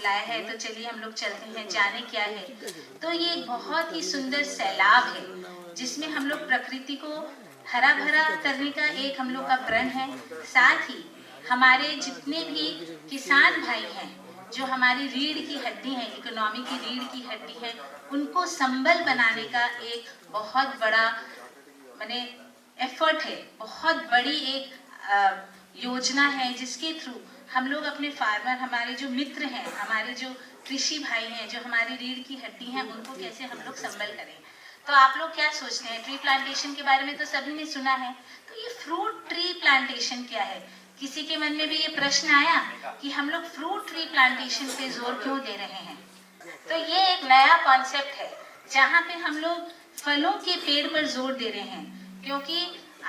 बुलाया है, तो चलिए हम लोग चलते हैं, जाने क्या है। तो ये एक बहुत ही सुंदर सैलाब है जिसमें हम लोग प्रकृति को हरा भरा करने का एक हम लोग का प्रण है। साथ ही हमारे जितने भी किसान भाई हैं, जो हमारी रीढ़ की हड्डी है, इकोनॉमी की रीढ़ की हड्डी है, उनको संबल बनाने का एक बहुत बड़ा माने एफर्ट है, बहुत बड़ी एक योजना है, जिसके थ्रू हम लोग अपने फार्मर, हमारे जो मित्र हैं, हमारे जो कृषि भाई हैं, जो हमारी रीढ़ की हड्डी हैं, उनको कैसे हम लोग संबल करें। तो आप लोग क्या सोचते हैं? ट्री प्लांटेशन के बारे में तो सभी ने सुना है, तो ये फ्रूट ट्री प्लांटेशन क्या है? किसी के मन में भी ये प्रश्न आया कि हम लोग फ्रूट ट्री प्लांटेशन पे जोर क्यों दे रहे हैं? तो ये एक नया कॉन्सेप्ट है जहाँ पे हम लोग फलों के पेड़ पर जोर दे रहे हैं, क्योंकि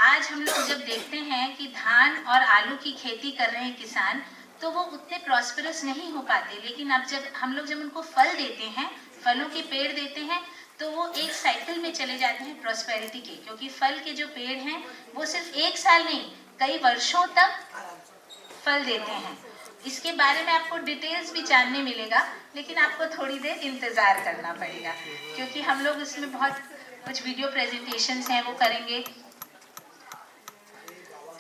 आज हम लोग जब देखते हैं कि धान और आलू की खेती कर रहे हैं किसान, तो वो उतने प्रॉस्पेरस नहीं हो पाते। लेकिन अब जब उनको फल देते हैं, फलों के पेड़ देते हैं, तो वो एक साइकिल में चले जाते हैं प्रॉस्पेरिटी के, क्योंकि फल के जो पेड़ हैं वो सिर्फ एक साल नहीं, कई वर्षों तक फल देते हैं। इसके बारे में आपको डिटेल्स भी जानने मिलेगा, लेकिन आपको थोड़ी देर इंतज़ार करना पड़ेगा, क्योंकि हम लोग इसमें बहुत कुछ वीडियो प्रेजेंटेशंस हैं वो करेंगे।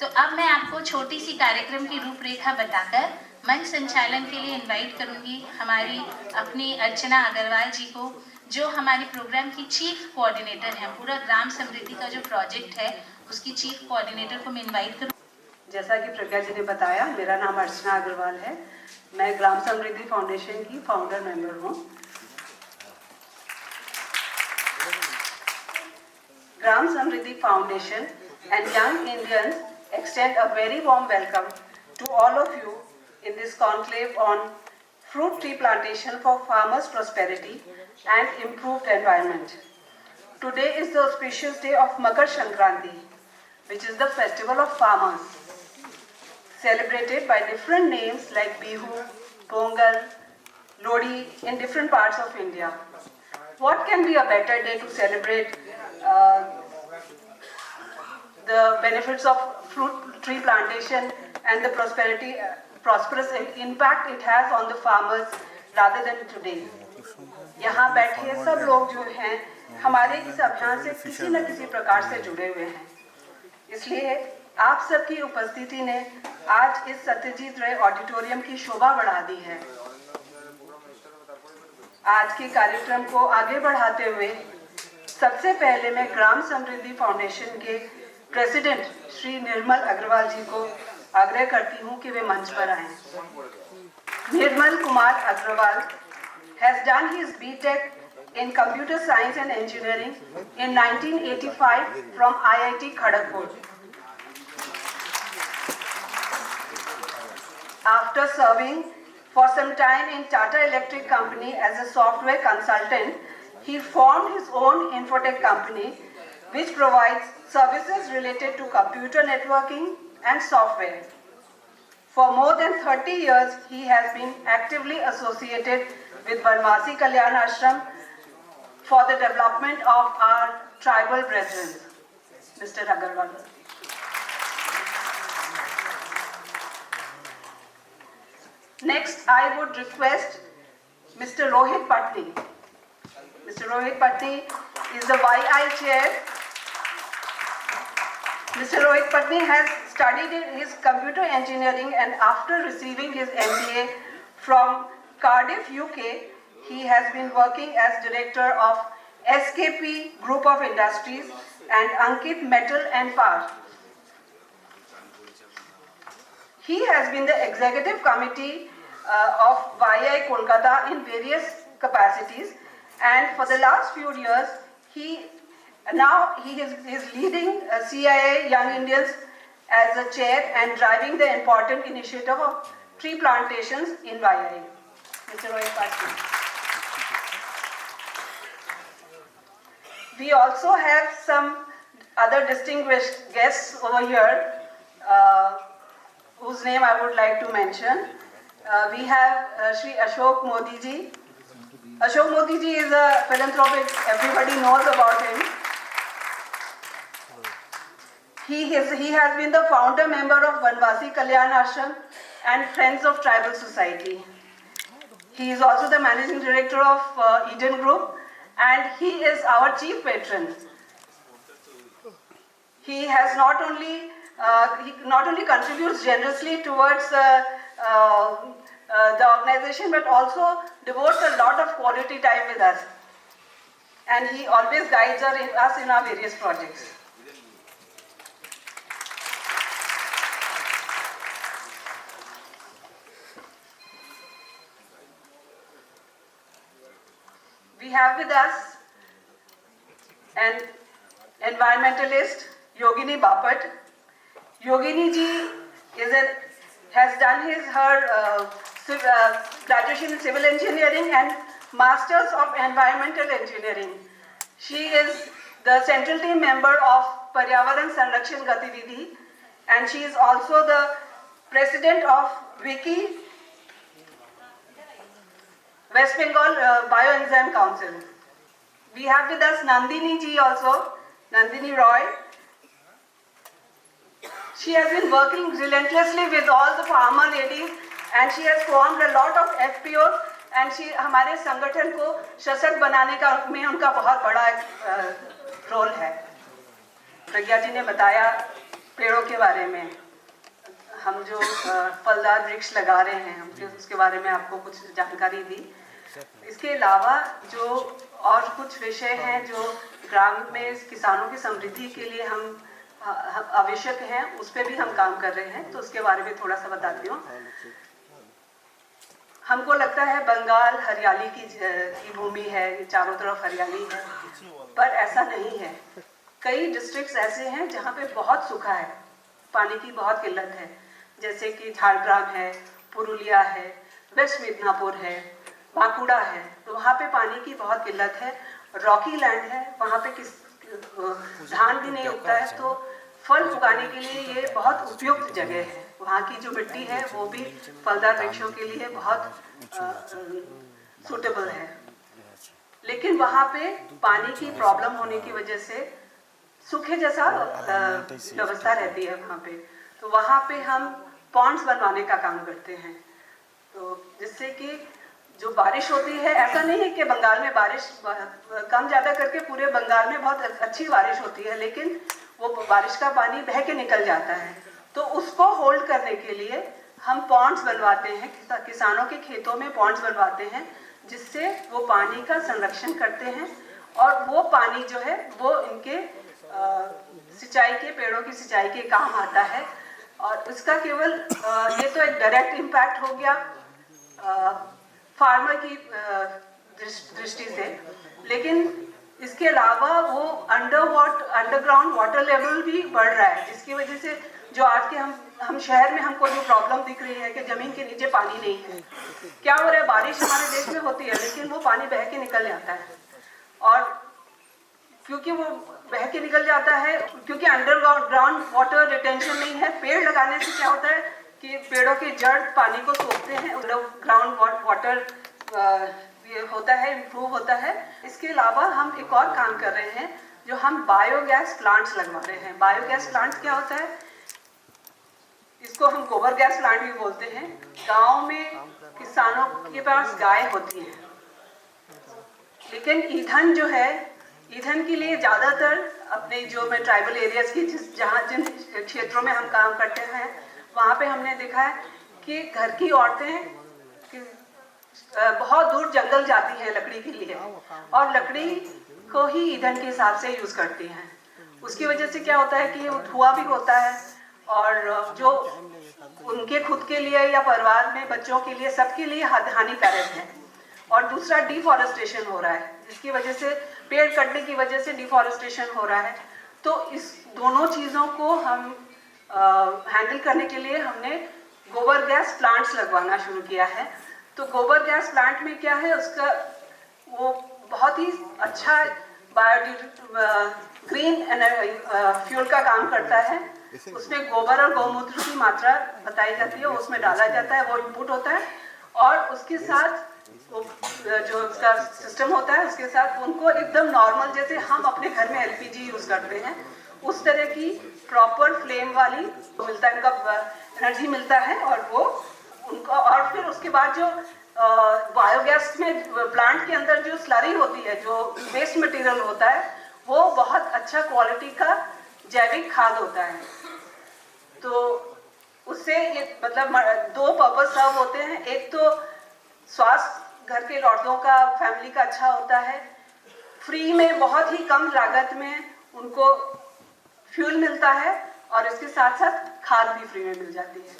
तो अब मैं आपको छोटी सी कार्यक्रम की रूपरेखा बताकर मंच संचालन के लिए इनवाइट करूंगी हमारी अपनी अर्चना अग्रवाल जी को, जो हमारे प्रोग्राम की चीफ कोऑर्डिनेटर हैं। पूरा ग्राम समृद्धि का जो प्रोजेक्ट है उसकी चीफ कोऑर्डिनेटर को मैं इनवाइट करूँ। जैसा कि प्रज्ञा जी ने बताया, मेरा नाम अर्चना अग्रवाल है। मैं ग्राम समृद्धि फाउंडेशन की फाउंडर मेंबर हूँ। Gram Samriddhi foundation and young Indians extend a very warm welcome to all of you in this conclave on fruit tree plantation for farmers' prosperity and improved environment. Today is the auspicious day of Makar Sankranti, which is the festival of farmers, celebrated by different names like Bihu, Pongal, Lodi in different parts of India. What can be a better day to celebrate the benefits of fruit tree plantation and the prosperous impact it has on the farmers rather than today. यहाँ बैठे सब लोग जो हैं हमारे इस अभियान से किसी न किसी प्रकार से जुड़े हुए हैं, इसलिए आप सबकी उपस्थिति ने आज इस सत्यजीत रे ऑडिटोरियम की शोभा बढ़ा दी है। आज के कार्यक्रम को आगे बढ़ाते हुए सबसे पहले मैं ग्राम समृद्धि फाउंडेशन के प्रेसिडेंट श्री निर्मल अग्रवाल जी को आग्रह करती हूं कि वे मंच पर आएं। Nirmal Kumar Agarwal has done his BTech in Computer Science and Engineering in 1985 from IIT Kharagpur. After serving for some time in Tata Electric Company as a software consultant, he formed his own infotech company which provides services related to computer networking and software. For more than 30 years, he has been actively associated with Vanvasi Kalyan Ashram for the development of our tribal brethren. Mr. Agarwal. Next, I would request Mr. Rohit Patni. Mr. Rohit Patni is the YI chair. Mr. Rohit Patni has studied his computer engineering, and after receiving his MBA from Cardiff, UK, he has been working as director of SKP Group of Industries and Ankit Metal and Power. He has been the executive committee of YI Kolkata in various capacities, and for the last few years, he is leading CIA Young Indians as a chair and driving the important initiative of tree plantations in YI. Mr. Rohit Patni. We also have some other distinguished guests over here, whose name I would like to mention. We have Shri Ashok Modi ji. Ashok Modi ji is a philanthropic, everybody knows about him. He has been the founder member of Vanvasi Kalyan Ashram and Friends of Tribal Society. He is also the managing director of Eden Group, and he is our chief patron. He has not only contributes generously towards the organization, but also devotes a lot of quality time with us, and he always guides us in our various projects. We have with us an environmentalist, Yogini Bapat. Yogini ji has done her graduation in civil engineering and masters of environmental engineering. She is the central team member of Paryavaran Sanrakshan Gatividhi, and she is also the president of Wiki West Bengal Bioenzyme Council. We have with us Nandini ji also, Nandini Roy. She has been working relentlessly with all the farmer ladies, and she has formed a lot of FPOs, and she हमारे संगठन को सशक्त बनाने का में उनका बहुत बड़ा रोल है. प्रज्ञा जी ने बताया पेड़ों के बारे में, हम जो फलदार वृक्ष लगा रहे हैं, हम उसके बारे में आपको कुछ जानकारी दी. इसके अलावा जो और कुछ विषय हैं जो ग्राम में किसानों की समृद्धि के लिए हम आवश्यक हैं, उस पर भी हम काम कर रहे हैं, तो उसके बारे में थोड़ा सा बताती हूँ. हमको लगता है बंगाल हरियाली की भूमि है, चारों तरफ हरियाली है, पर ऐसा नहीं है. कई डिस्ट्रिक्ट्स ऐसे हैं जहाँ पे बहुत सूखा है, पानी की बहुत किल्लत है, जैसे कि झारग्राम है, पुरुलिया है, वेस्ट मिदनापुर है, बांकुड़ा है. तो वहाँ पे पानी की बहुत किल्लत है. रॉकी लैंड है, वहाँ पे धान भी नहीं उगता है, तो फल उगाने के लिए ये बहुत उपयुक्त जगह है. वहाँ की जो मिट्टी है वो भी फलदार वृक्षों के लिए बहुत सूटेबल है. लेकिन वहाँ पे पानी की प्रॉब्लम होने की वजह से सूखे जैसा व्यवस्था रहती है वहाँ पे. तो वहाँ पे हम पॉन्ड्स बनवाने का काम करते हैं, तो जिससे कि जो बारिश होती है, ऐसा नहीं है कि बंगाल में बारिश कम ज़्यादा करके पूरे बंगाल में बहुत अच्छी बारिश होती है, लेकिन वो बारिश का पानी बह के निकल जाता है. तो उसको होल्ड करने के लिए हम पॉन्ड्स बनवाते हैं, किसानों के खेतों में पॉन्ड्स बनवाते हैं, जिससे वो पानी का संरक्षण करते हैं, और वो पानी जो है वो इनके सिंचाई के, पेड़ों की सिंचाई के काम आता है. और उसका केवल ये तो एक डायरेक्ट इम्पैक्ट हो गया फार्मर की दृष्टि से, लेकिन इसके अलावा वो अंडरग्राउंड वाटर लेवल भी बढ़ रहा है, जिसकी वजह से जो आज के हम शहर में हमको जो प्रॉब्लम दिख रही है कि जमीन के नीचे पानी नहीं है. क्या हो रहा है, बारिश हमारे देश में होती है, लेकिन वो पानी बह के निकल जाता है. और क्योंकि वो बह के निकल जाता है, क्योंकि अंडरग्राउंड वाटर रिटेंशन नहीं है. पेड़ लगाने से क्या होता है कि पेड़ों के जड़ पानी को सोखते हैं, अंडरग्राउंड वाटर ये होता है, इम्प्रूव होता है. इसके अलावा हम एक और काम कर रहे हैं, जो हम बायोगैस प्लांट्स लगवा रहे हैं. बायोगैस प्लांट्स क्या होता है, इसको हम गोबर गैस प्लांट भी बोलते हैं. गांव में किसानों के पास गाय होती है, लेकिन ईंधन जो है, ईंधन के लिए ज़्यादातर अपने जो मैं ट्राइबल एरियाज की जिन क्षेत्रों में हम काम करते हैं, वहाँ पे हमने देखा है कि घर की औरतें बहुत दूर जंगल जाती हैं लकड़ी के लिए, और लकड़ी को ही ईंधन के हिसाब से यूज़ करती हैं. उसकी वजह से क्या होता है कि धुआं भी होता है, और जो उनके खुद के लिए या परिवार में बच्चों के लिए, सबके लिए हानिकारक है. और दूसरा डिफॉरेस्टेशन हो रहा है, जिसकी वजह से पेड़ कटने की वजह से डिफॉरेस्टेशन हो रहा है. तो इस दोनों चीज़ों को हम हैंडल करने के लिए हमने गोबर गैस प्लांट्स लगवाना शुरू किया है. तो गोबर गैस प्लांट में क्या है, उसका वो बहुत ही अच्छा ग्रीन फ्यूल का काम करता है. उसमें गोबर और गौमूत्र की मात्रा बताई जाती है, उसमें डाला जाता है, वो इनपुट होता है, और उसके साथ जो उसका सिस्टम होता है, उसके साथ उनको एकदम नॉर्मल, जैसे हम अपने घर में LPG यूज़ करते हैं, उस तरह की प्रॉपर फ्लेम वाली मिलता है, उनका एनर्जी मिलता है. और वो उनको, और फिर उसके बाद जो बायोगैस में प्लांट के अंदर जो स्लरी होती है, जो वेस्ट मटेरियल होता है, वो बहुत अच्छा क्वालिटी का जैविक खाद होता है। तो उससे ये मतलब दो पर्पस सर्व होते हैं। एक तो स्वास्थ्य घर के औरतों का, फैमिली का अच्छा होता है, फ्री में बहुत ही कम लागत में उनको फ्यूल मिलता है, और इसके साथ साथ खाद भी फ्री में मिल जाती है।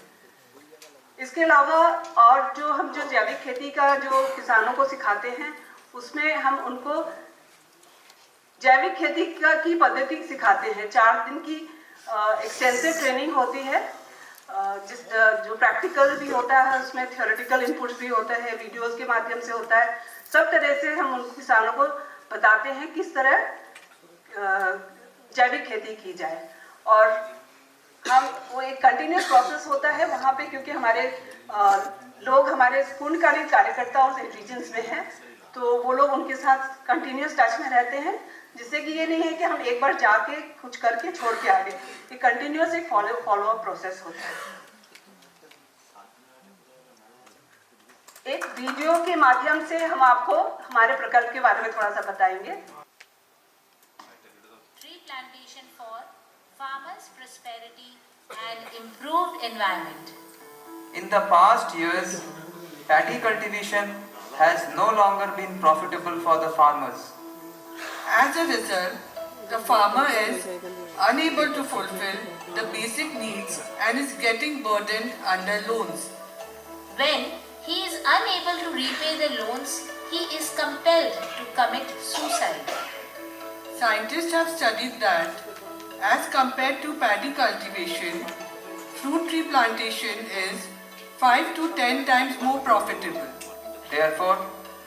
इसके अलावा और जो हम जो जैविक खेती का जो किसानों को सिखाते हैं, उसमें हम उनको जैविक खेती की पद्धति सिखाते हैं। 4 दिन की एक्सटेंसिव ट्रेनिंग होती है, जो प्रैक्टिकल भी होता है, उसमें थ्योरेटिकल इनपुट्स भी होते हैं, वीडियोस के माध्यम से होता है। सब तरह से हम उन किसानों को बताते हैं किस तरह जैविक खेती की जाए। और हम वो एक कंटिन्यूस प्रोसेस होता है वहाँ पे, क्योंकि हमारे लोग हमारे पूर्णकालिक कार्यकर्ता उस रीजन्स में हैं, तो वो लोग उनके साथ कंटिन्यूस टच में रहते हैं, जिससे कि ये नहीं है कि हम एक बार जाके कुछ करके छोड़ के आ गए। ये कंटिन्यूस एक फॉलो अप प्रोसेस होता है। एक वीडियो के माध्यम से हम आपको हमारे प्रकल्प के बारे में थोड़ा सा बताएंगे। Tree plantation for farmers' prosperity and improved environment. In the past years, paddy cultivation has no longer been profitable for the farmers. As a result, the farmer is unable to fulfill the basic needs and is getting burdened under loans. When he is unable to repay the loans, he is compelled to commit suicide. Scientists have studied that as compared to paddy cultivation, fruit tree plantation is 5 to 10 times more profitable. Therefore,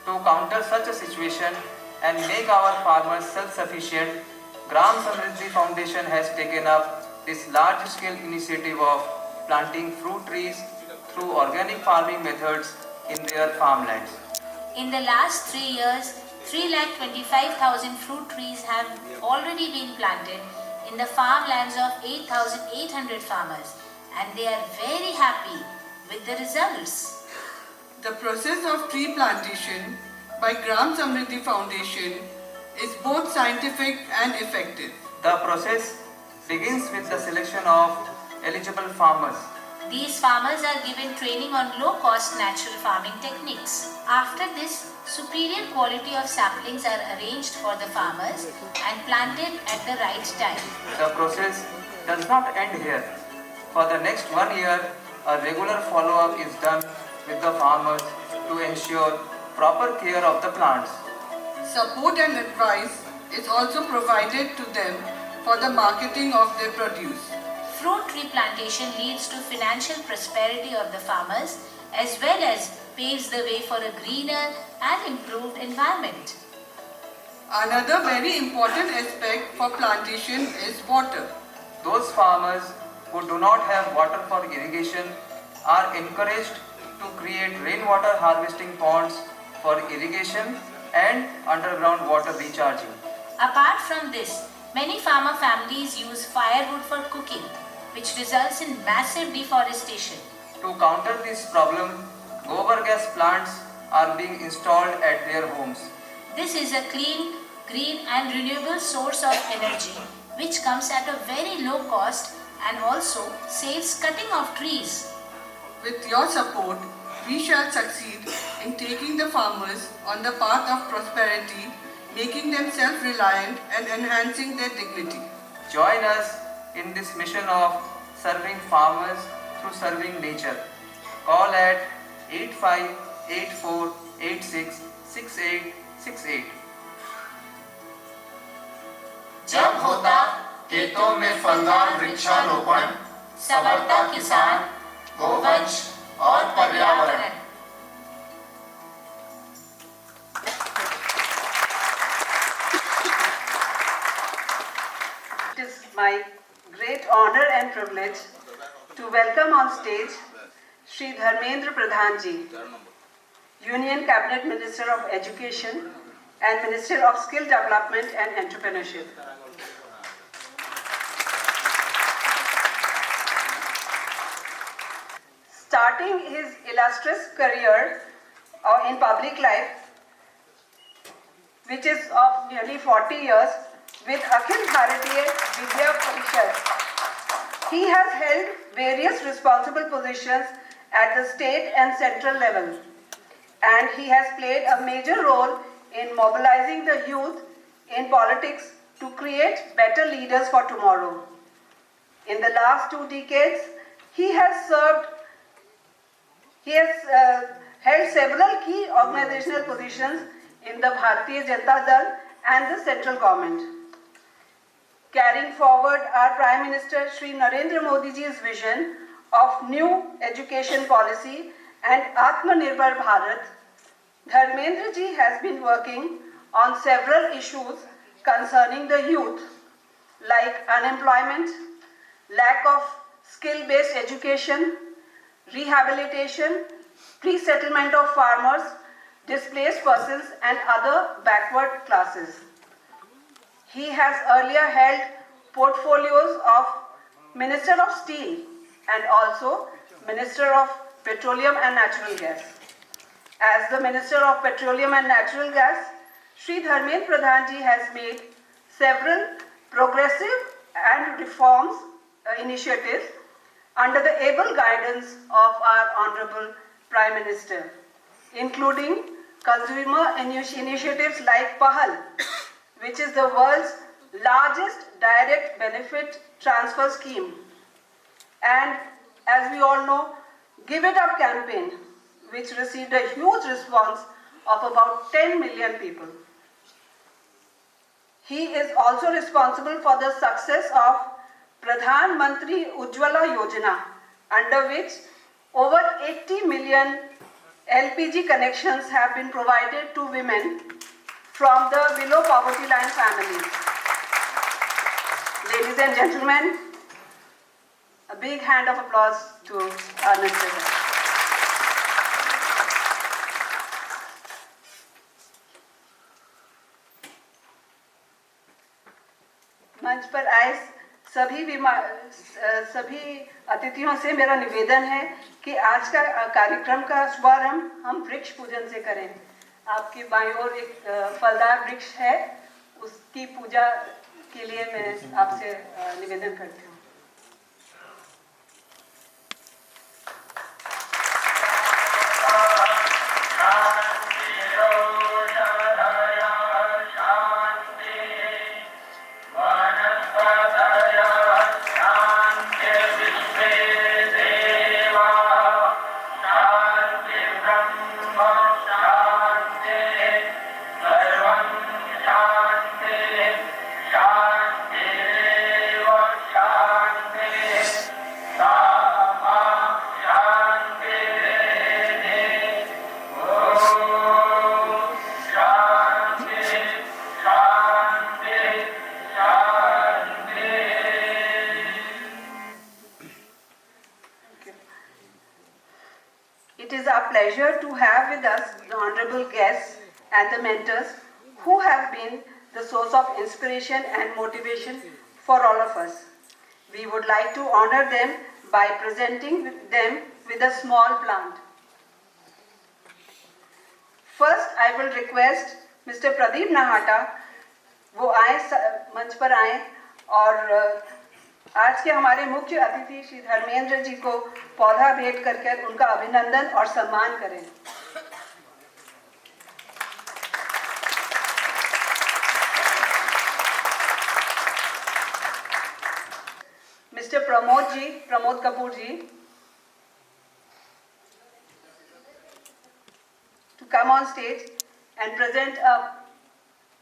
to counter such a situation and make our farmers self-sufficient, Gram Samriddhi Foundation has taken up this large-scale initiative of planting fruit trees through organic farming methods in their farmlands. In the last 3 years, 3,25,000 fruit trees have already been planted in the farmlands of 8,800 farmers, and they are very happy with the results. The process of tree plantation by Gram Samriddhi Foundation is both scientific and effective. The process begins with the selection of eligible farmers. These farmers are given training on low-cost natural farming techniques. After this, superior quality of saplings are arranged for the farmers and planted at the right time. The process does not end here. For the next 1 year, a regular follow-up is done with the farmers to ensure proper care of the plants. Support and advice is also provided to them for the marketing of their produce. Fruit tree plantation leads to financial prosperity of the farmers as well as paves the way for a greener and improved environment. Another very important aspect for plantation is water. Those farmers who do not have water for irrigation are encouraged to create rainwater harvesting ponds for irrigation and underground water recharging. Apart from this, many farmer families use firewood for cooking, which results in massive deforestation. To counter this problem, gobar gas plants are being installed at their homes. This is a clean, green and renewable source of energy which comes at a very low cost and also saves cutting of trees. With your support, we shall succeed in taking the farmers on the path of prosperity, making them self-reliant and enhancing their dignity. Join us in this mission of serving farmers through serving nature. Call at 8584866868. जब होता खेतों में फलदार वृक्षारोपण, संवरता किसान, गोवंश और पर्यावरण। It is my great honor and privilege to welcome on stage Shri Dharmendra Pradhan ji, Union Cabinet Minister of Education and Minister of Skill Development and Entrepreneurship. Starting his illustrious career in public life, which is of nearly 40 years, with Akhil Bharatiya Vidya Parishad. He has held various responsible positions at the state and central level, and he has played a major role in mobilizing the youth in politics to create better leaders for tomorrow. In the last 2 decades, he has held several key organizational positions in the Bharatiya Janata Dal and the central government. Carrying forward our Prime Minister Shri Narendra Modi ji's vision of new education policy and Atmanirbhar Bharat, Dharmendra ji has been working on several issues concerning the youth, like unemployment, lack of skill-based education, rehabilitation, pre-settlement of farmers, displaced persons and other backward classes. He has earlier held portfolios of Minister of Steel and also Minister of Petroleum and Natural Gas. As the Minister of Petroleum and Natural Gas, Shri Dharmendra Pradhan ji has made several progressive and reforms initiatives under the able guidance of our Honorable Prime Minister, including consumer initiatives like PAHAL, which is the world's largest direct benefit transfer scheme, and as we all know, Give It Up campaign, which received a huge response of about 10 million people. He is also responsible for the success of Pradhan Mantri Ujjwala Yojana, under which over 80 million LPG connections have been provided to women from the below poverty line families. Ladies and gentlemen, a big hand of applause to our Minister. मंच पर आए सभी अतिथियों से मेरा निवेदन है कि आज का कार्यक्रम का शुभारंभ हम वृक्ष पूजन से करें। आपकी बाईं ओर एक फलदार वृक्ष है, उसकी पूजा के लिए मैं आपसे निवेदन करती हूँ। It is our pleasure to have with us the honorable guests and the mentors who have been the source of inspiration and motivation for all of us. We would like to honor them by presenting them with a small plant. First, I will request Mr. Pradeep Nahata, वो आए मंच पर आए और आज के हमारे मुख्य अतिथि श्री धर्मेंद्र जी को पौधा भेंट करके उनका अभिनंदन और सम्मान करें। Mister Pramod Kapoor ji, to come on stage and present a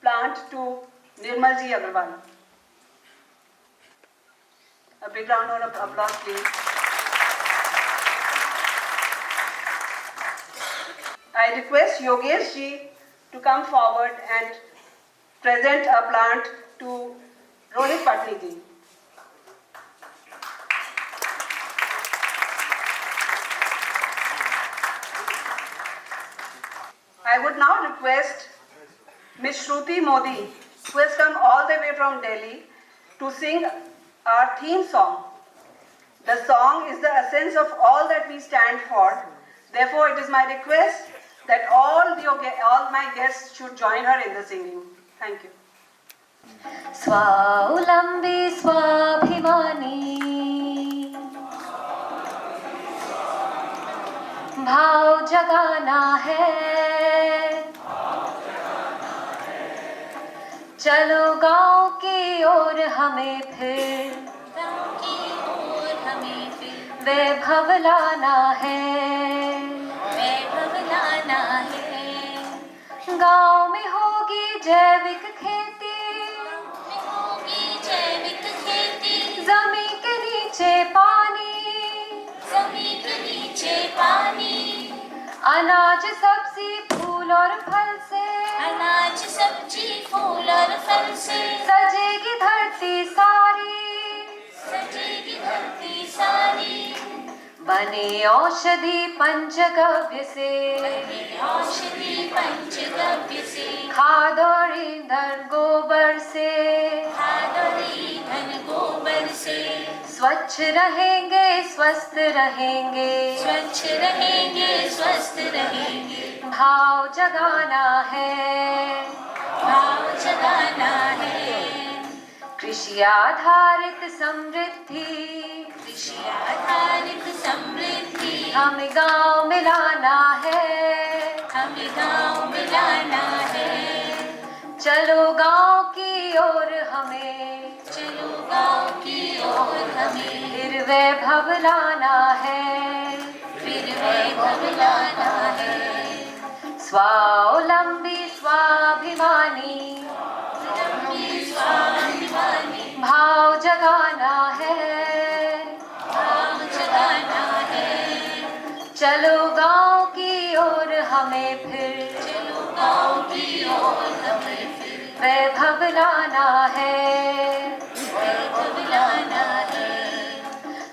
plant to Nirmal ji Agarwal. A big round of applause, please. I request Yogesh ji to come forward and present a plant to Rohit Patni ji. I would now request Ms. Shruti Modi, who has come all the way from Delhi, to sing our theme song. The song is the essence of all that we stand for. Therefore, it is my request that all my guests should join her in the singing. Thank you. स्वावलंबी स्वाभिमानी भाव जगाना है, चलो गांव की ओर हमें फिर वैभव लाना है, गांव में होगी जैविक खेती, जमीन के नीचे पानी, अनाज सब्जी फूल और फल से सजेगी धरती सारी, बने औषधि पंचगव्य से खाद और ईंधन गोबर से स्वच्छ रहेंगे स्वस्थ रहेंगे भाव जगाना है, कृषि आधारित समृद्धि हमें गांव में लाना है, चलो गांव की ओर हमें फिर वैभव लाना है, स्वावलंबी स्वाभिमानी भाव जगाना है, चलो गांव की ओर हमें फिर वैभव लाना है,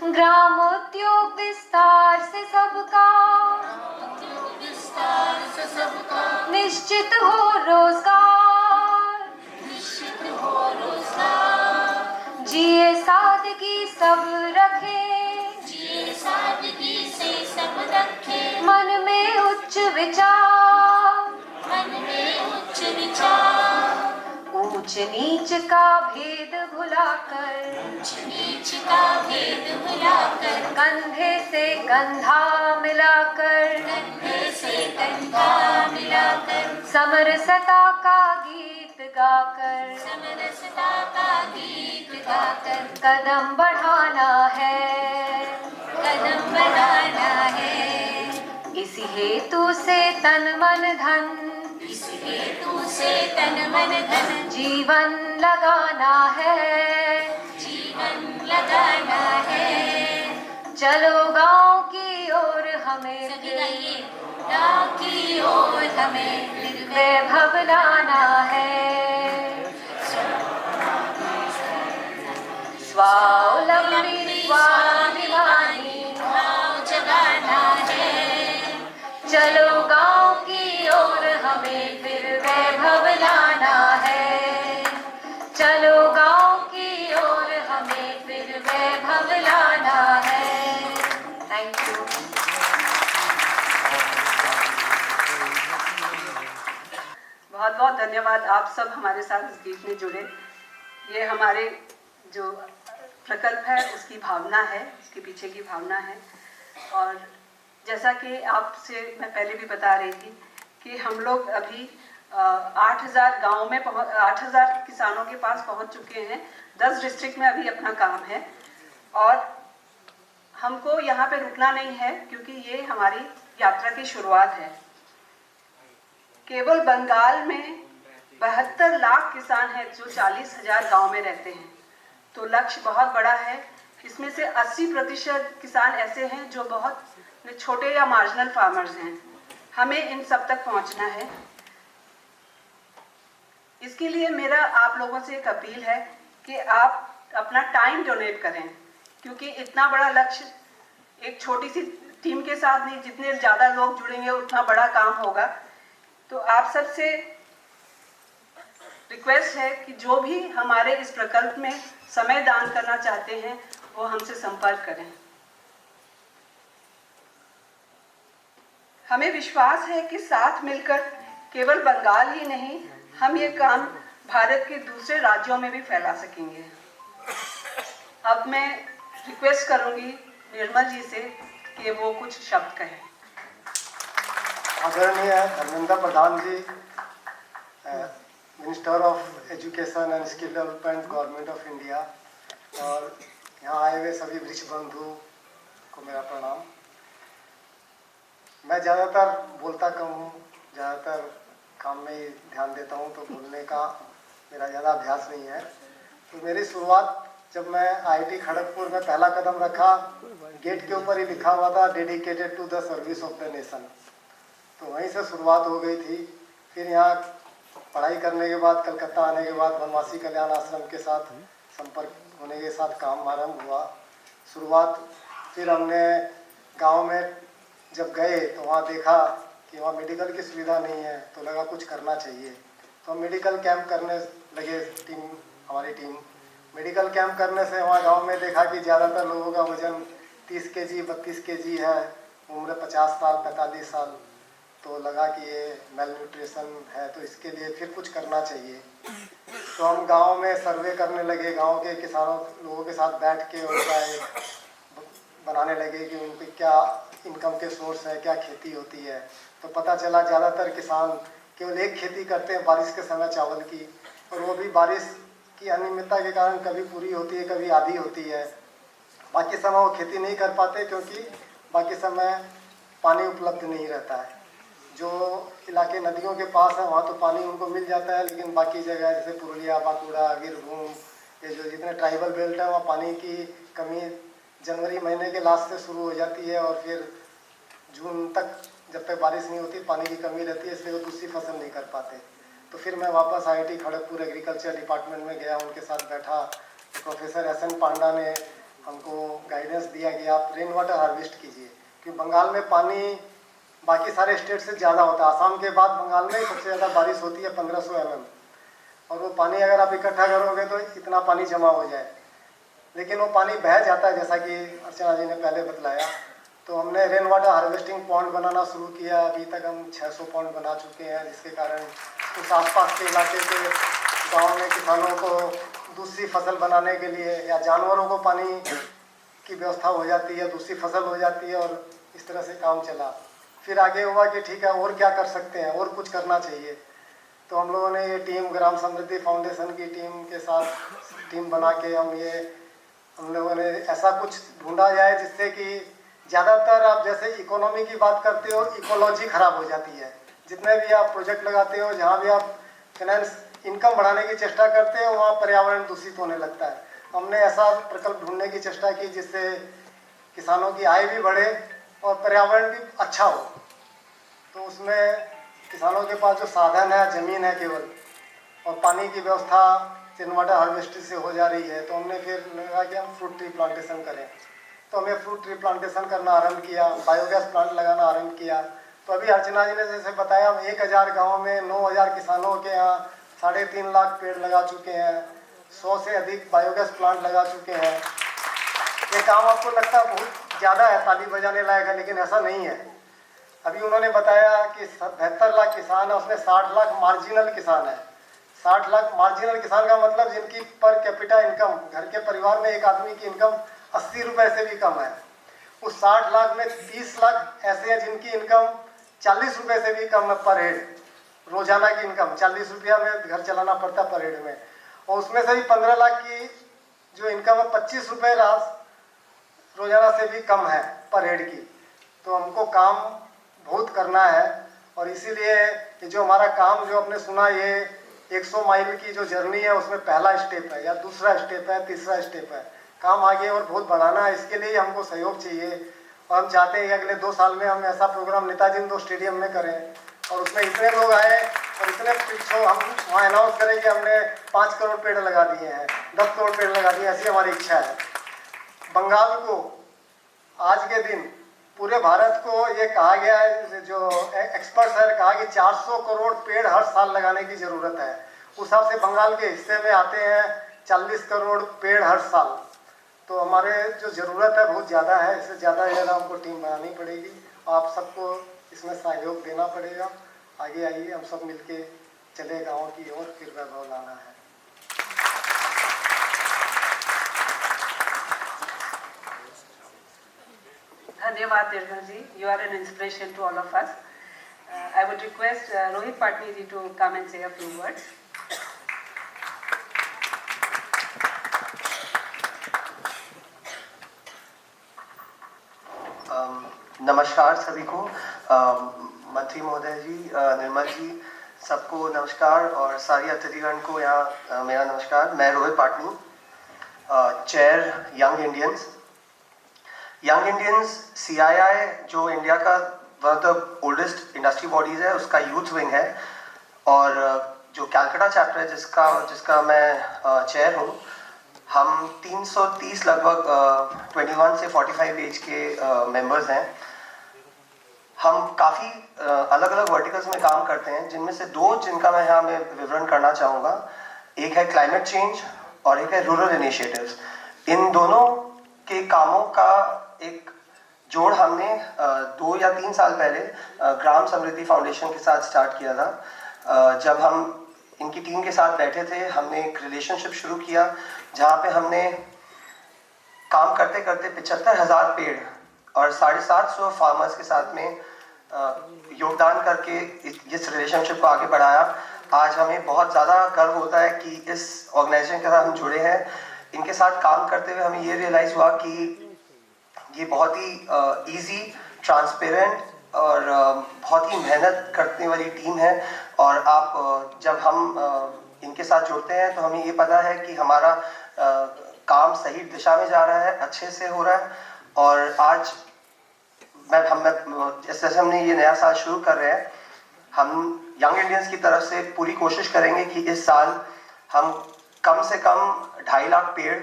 ग्रामोद्योग विस्तार से सबका निश्चित हो रोजगार, जिए सादगी सब रखे, मन में उच्च विचार, ऊंच नीच का भेद भुलाकर, कंधे से कंधा मिलाकर, समरसता का गीत गाकर, कदम बढ़ाना है, इसी हेतु से तन मन धन जीवन लगाना है, चलो गांव की ओर हमें वैभव लाना है, स्वावलंबी स्वाभिमानी चलो गांव की ओर हमें फिर वैभव लाना है, चलो गांव की ओर हमें फिर वैभव लाना है। Thank you. बहुत बहुत धन्यवाद आप सब हमारे साथ इस गीत में जुड़े। ये हमारे जो प्रकल्प है उसकी भावना है, उसके पीछे की भावना है। और जैसा कि आपसे मैं पहले भी बता रही थी कि हम लोग अभी 8000 गाँव में 8000 किसानों के पास पहुंच चुके हैं। 10 डिस्ट्रिक्ट में अभी अपना काम है और हमको यहाँ पे रुकना नहीं है क्योंकि ये हमारी यात्रा की शुरुआत है। केवल बंगाल में 72 लाख किसान हैं जो 40,000 गाँव में रहते हैं, तो लक्ष्य बहुत बड़ा है। इसमें से 80% किसान ऐसे हैं जो बहुत छोटे या मार्जिनल फार्मर्स हैं। हमें इन सब तक पहुंचना है। इसके लिए मेरा आप लोगों से एक अपील है कि आप अपना टाइम डोनेट करें, क्योंकि इतना बड़ा लक्ष्य एक छोटी सी टीम के साथ नहीं, जितने ज़्यादा लोग जुड़ेंगे उतना बड़ा काम होगा। तो आप सबसे रिक्वेस्ट है कि जो भी हमारे इस प्रकल्प में समय दान करना चाहते हैं वो हमसे संपर्क करें। हमें विश्वास है कि साथ मिलकर केवल बंगाल ही नहीं, हम ये काम भारत के दूसरे राज्यों में भी फैला सकेंगे। अब मैं रिक्वेस्ट करूंगी निर्मल जी से कि वो कुछ शब्द कहें। आदरणीय Dharmendra Pradhan ji, minister of education and skill development, government of India, और यहाँ आए हुए सभी वृक्ष बंधु को मेरा प्रणाम। मैं ज़्यादातर बोलता कम हूँ, ज़्यादातर काम में ही ध्यान देता हूँ, तो बोलने का मेरा ज़्यादा अभ्यास नहीं है। तो मेरी शुरुआत जब मैं IIT खड़गपुर में पहला कदम रखा, गेट के ऊपर ही लिखा हुआ था dedicated to the service of the nation, तो वहीं से शुरुआत हो गई थी। फिर यहाँ पढ़ाई करने के बाद, कलकत्ता आने के बाद वनवासी कल्याण आश्रम के साथ संपर्क होने के साथ काम आरंभ हुआ। शुरुआत फिर हमने गांव में जब गए तो वहाँ देखा कि वहाँ मेडिकल की सुविधा नहीं है, तो लगा कुछ करना चाहिए, तो हम मेडिकल कैंप करने लगे। हमारी टीम मेडिकल कैंप करने से वहाँ गांव में देखा कि ज़्यादातर लोगों का वजन 30 kg 32 kg है, उम्र 50 साल 45 साल, तो लगा कि ये मेल न्यूट्रिशन है, तो इसके लिए फिर कुछ करना चाहिए। तो हम गांव में सर्वे करने लगे, गांव के किसानों लोगों के साथ बैठ के उनका एक बनाने लगे कि उनकी क्या इनकम के सोर्स है, क्या खेती होती है। तो पता चला ज़्यादातर किसान केवल एक खेती करते हैं बारिश के समय, चावल की, और वो भी बारिश की अनियमितता के कारण कभी पूरी होती है, कभी आधी होती है। बाकी समय वो खेती नहीं कर पाते क्योंकि बाकी समय पानी उपलब्ध नहीं रहता है। जो इलाके नदियों के पास है वहाँ तो पानी उनको मिल जाता है, लेकिन बाकी जगह जैसे पुरुलिया, बांकुड़ा, वीरभूम, ये जो जितने ट्राइबल बेल्ट है वहाँ पानी की कमी जनवरी महीने के लास्ट से शुरू हो जाती है, और फिर जून तक जब तक बारिश नहीं होती पानी की कमी रहती है, इसलिए वो दूसरी फसल नहीं कर पाते। तो फिर मैं वापस IIT खड़गपुर एग्रीकल्चर डिपार्टमेंट में गया, उनके साथ बैठा। तो प्रोफेसर SN पांडा ने हमको गाइडेंस दिया कि आप रेन वाटर हार्वेस्ट कीजिए, क्योंकि बंगाल में पानी बाकी सारे स्टेट से ज़्यादा होता है। आसाम के बाद बंगाल में सबसे ज़्यादा बारिश होती है 1500 mm, और वो पानी अगर आप इकट्ठा करोगे तो इतना पानी जमा हो जाए, लेकिन वो पानी बह जाता है, जैसा कि अर्चना जी ने पहले बतलाया। तो हमने रेन वाटर हार्वेस्टिंग पॉन्ड बनाना शुरू किया। अभी तक हम 600 पॉन्ड बना चुके हैं, जिसके कारण उस आसपास के इलाके के गाँव में किसानों को दूसरी फसल बनाने के लिए या जानवरों को पानी की व्यवस्था हो जाती है, दूसरी फसल हो जाती है, और इस तरह से काम चला। फिर आगे हुआ कि ठीक है और क्या कर सकते हैं, और कुछ करना चाहिए। तो हम लोगों ने ये टीम ग्राम समृद्धि फाउंडेशन की टीम के साथ टीम बना के हम लोगों ने ऐसा कुछ ढूंढा जाए जिससे कि ज़्यादातर आप जैसे इकोनॉमी की बात करते हो, इकोलॉजी खराब हो जाती है। जितने भी आप प्रोजेक्ट लगाते हो, जहाँ भी आप फाइनेंस इनकम बढ़ाने की चेष्टा करते हो, वहाँ पर्यावरण दूषित होने लगता है। हमने ऐसा प्रकल्प ढूंढने की चेष्टा की जिससे किसानों की आय भी बढ़े और पर्यावरण भी अच्छा हो। तो उसमें किसानों के पास जो साधन है, ज़मीन है केवल, और पानी की व्यवस्था रेन वाटर हार्वेस्टिंग से हो जा रही है, तो हमने फिर लगा कि हम फ्रूट ट्री प्लांटेशन करें। तो हमने फ्रूट ट्री प्लांटेशन करना आरंभ किया, बायोगैस प्लांट लगाना आरंभ किया। तो अभी अर्चना जी ने जैसे बताया, हम 1000 गाँव में 9000 किसानों के यहाँ 3.5 लाख पेड़ लगा चुके हैं, 100 से अधिक बायोगैस प्लांट लगा चुके हैं। ये काम आपको लगता है बहुत ज़्यादा है, ताली बजाने लायक है, लेकिन ऐसा नहीं है। अभी उन्होंने बताया कि 72 लाख किसान है, उसमें 60 लाख मार्जिनल किसान है। 60 लाख मार्जिनल किसान का मतलब जिनकी पर कैपिटा इनकम, घर के परिवार में एक आदमी की इनकम 80 रुपये से भी कम है। उस 60 लाख में 30 लाख ऐसे हैं जिनकी इनकम 40 रुपये से भी कम है पर हेड। रोजाना की इनकम 40 रुपया में घर चलाना पड़ता है पर हेड में, और उसमें से भी 15 लाख की जो इनकम है 25 रुपये रोजाना से भी कम है पर हेड की। तो हमको काम बहुत करना है, और इसीलिए ये जो हमारा काम जो आपने सुना, ये 100 माइल की जो जर्नी है उसमें पहला स्टेप है, या दूसरा स्टेप है, तीसरा स्टेप है। काम आगे और बहुत बढ़ाना है, इसके लिए हमको सहयोग चाहिए। और हम चाहते हैं कि अगले 2 साल में हम ऐसा प्रोग्राम नेताजी इंडोर स्टेडियम में करें, और उसमें इतने लोग आए और इतने पीछे हम वहाँ अनाउंस करें कि हमने 5 करोड़ पेड़ लगा दिए हैं, 10 करोड़ पेड़ लगा दिए, ऐसी हमारी इच्छा है। बंगाल को आज के दिन पूरे भारत को ये कहा गया है, जो एक्सपर्ट्स है, कहा कि 400 करोड़ पेड़ हर साल लगाने की ज़रूरत है। उस हिसाब से बंगाल के हिस्से में आते हैं 40 करोड़ पेड़ हर साल। तो हमारे जो ज़रूरत है बहुत ज़्यादा है, इससे ज़्यादा हमको टीम बनानी पड़ेगी। आप सबको इसमें सहयोग देना पड़ेगा। आगे आइए हम सब मिलके चले गाँव की ओर, फिर वैभव लाना है। धन्यवाद निर्मल जी, you are an inspiration to all of us. I would request Rohit Patni ji to come and say a few words. नमस्कार सभी को, मंत्री महोदय जी, निर्मल जी, सबको नमस्कार और सारी अतिथिगण को यहाँ मेरा नमस्कार। मैं Rohit Patni, chair young Indians. Young Indians CII जो इंडिया का one of the oldest industry bodies है, उसका यूथ विंग है, और जो कैलकाटा चैप्टर है जिसका मैं चेयर हूँ, हम 330 लगभग 21 से 45 एज के मेंबर्स हैं। हम काफ़ी अलग अलग वर्टिकल्स में काम करते हैं, जिनमें से दो जिनका मैं यहाँ में विवरण करना चाहूँगा, एक है क्लाइमेट चेंज और एक है रूरल इनिशिएटिव्स। इन दोनों के कामों का एक जोड़ हमने 2 या 3 साल पहले ग्राम समृद्धि फाउंडेशन के साथ स्टार्ट किया था। जब हम इनकी टीम के साथ बैठे थे, हमने एक रिलेशनशिप शुरू किया जहाँ पे हमने काम करते करते 75,000 पेड़ और 750 फार्मर्स के साथ में योगदान करके इस रिलेशनशिप को आगे बढ़ाया। आज हमें बहुत ज़्यादा गर्व होता है कि इस ऑर्गेनाइजेशन के साथ हम जुड़े हैं। इनके साथ काम करते हुए हमें ये रियलाइज़ हुआ कि ये बहुत ही इजी, ट्रांसपेरेंट और बहुत ही मेहनत करने वाली टीम है। और आप जब हम इनके साथ जुड़ते हैं तो हमें ये पता है कि हमारा काम सही दिशा में जा रहा है, अच्छे से हो रहा है। और आज जैसे हमने ये नया साल शुरू कर रहे हैं, हम यंग इंडियंस की तरफ से पूरी कोशिश करेंगे कि इस साल हम कम से कम 2.5 लाख पेड़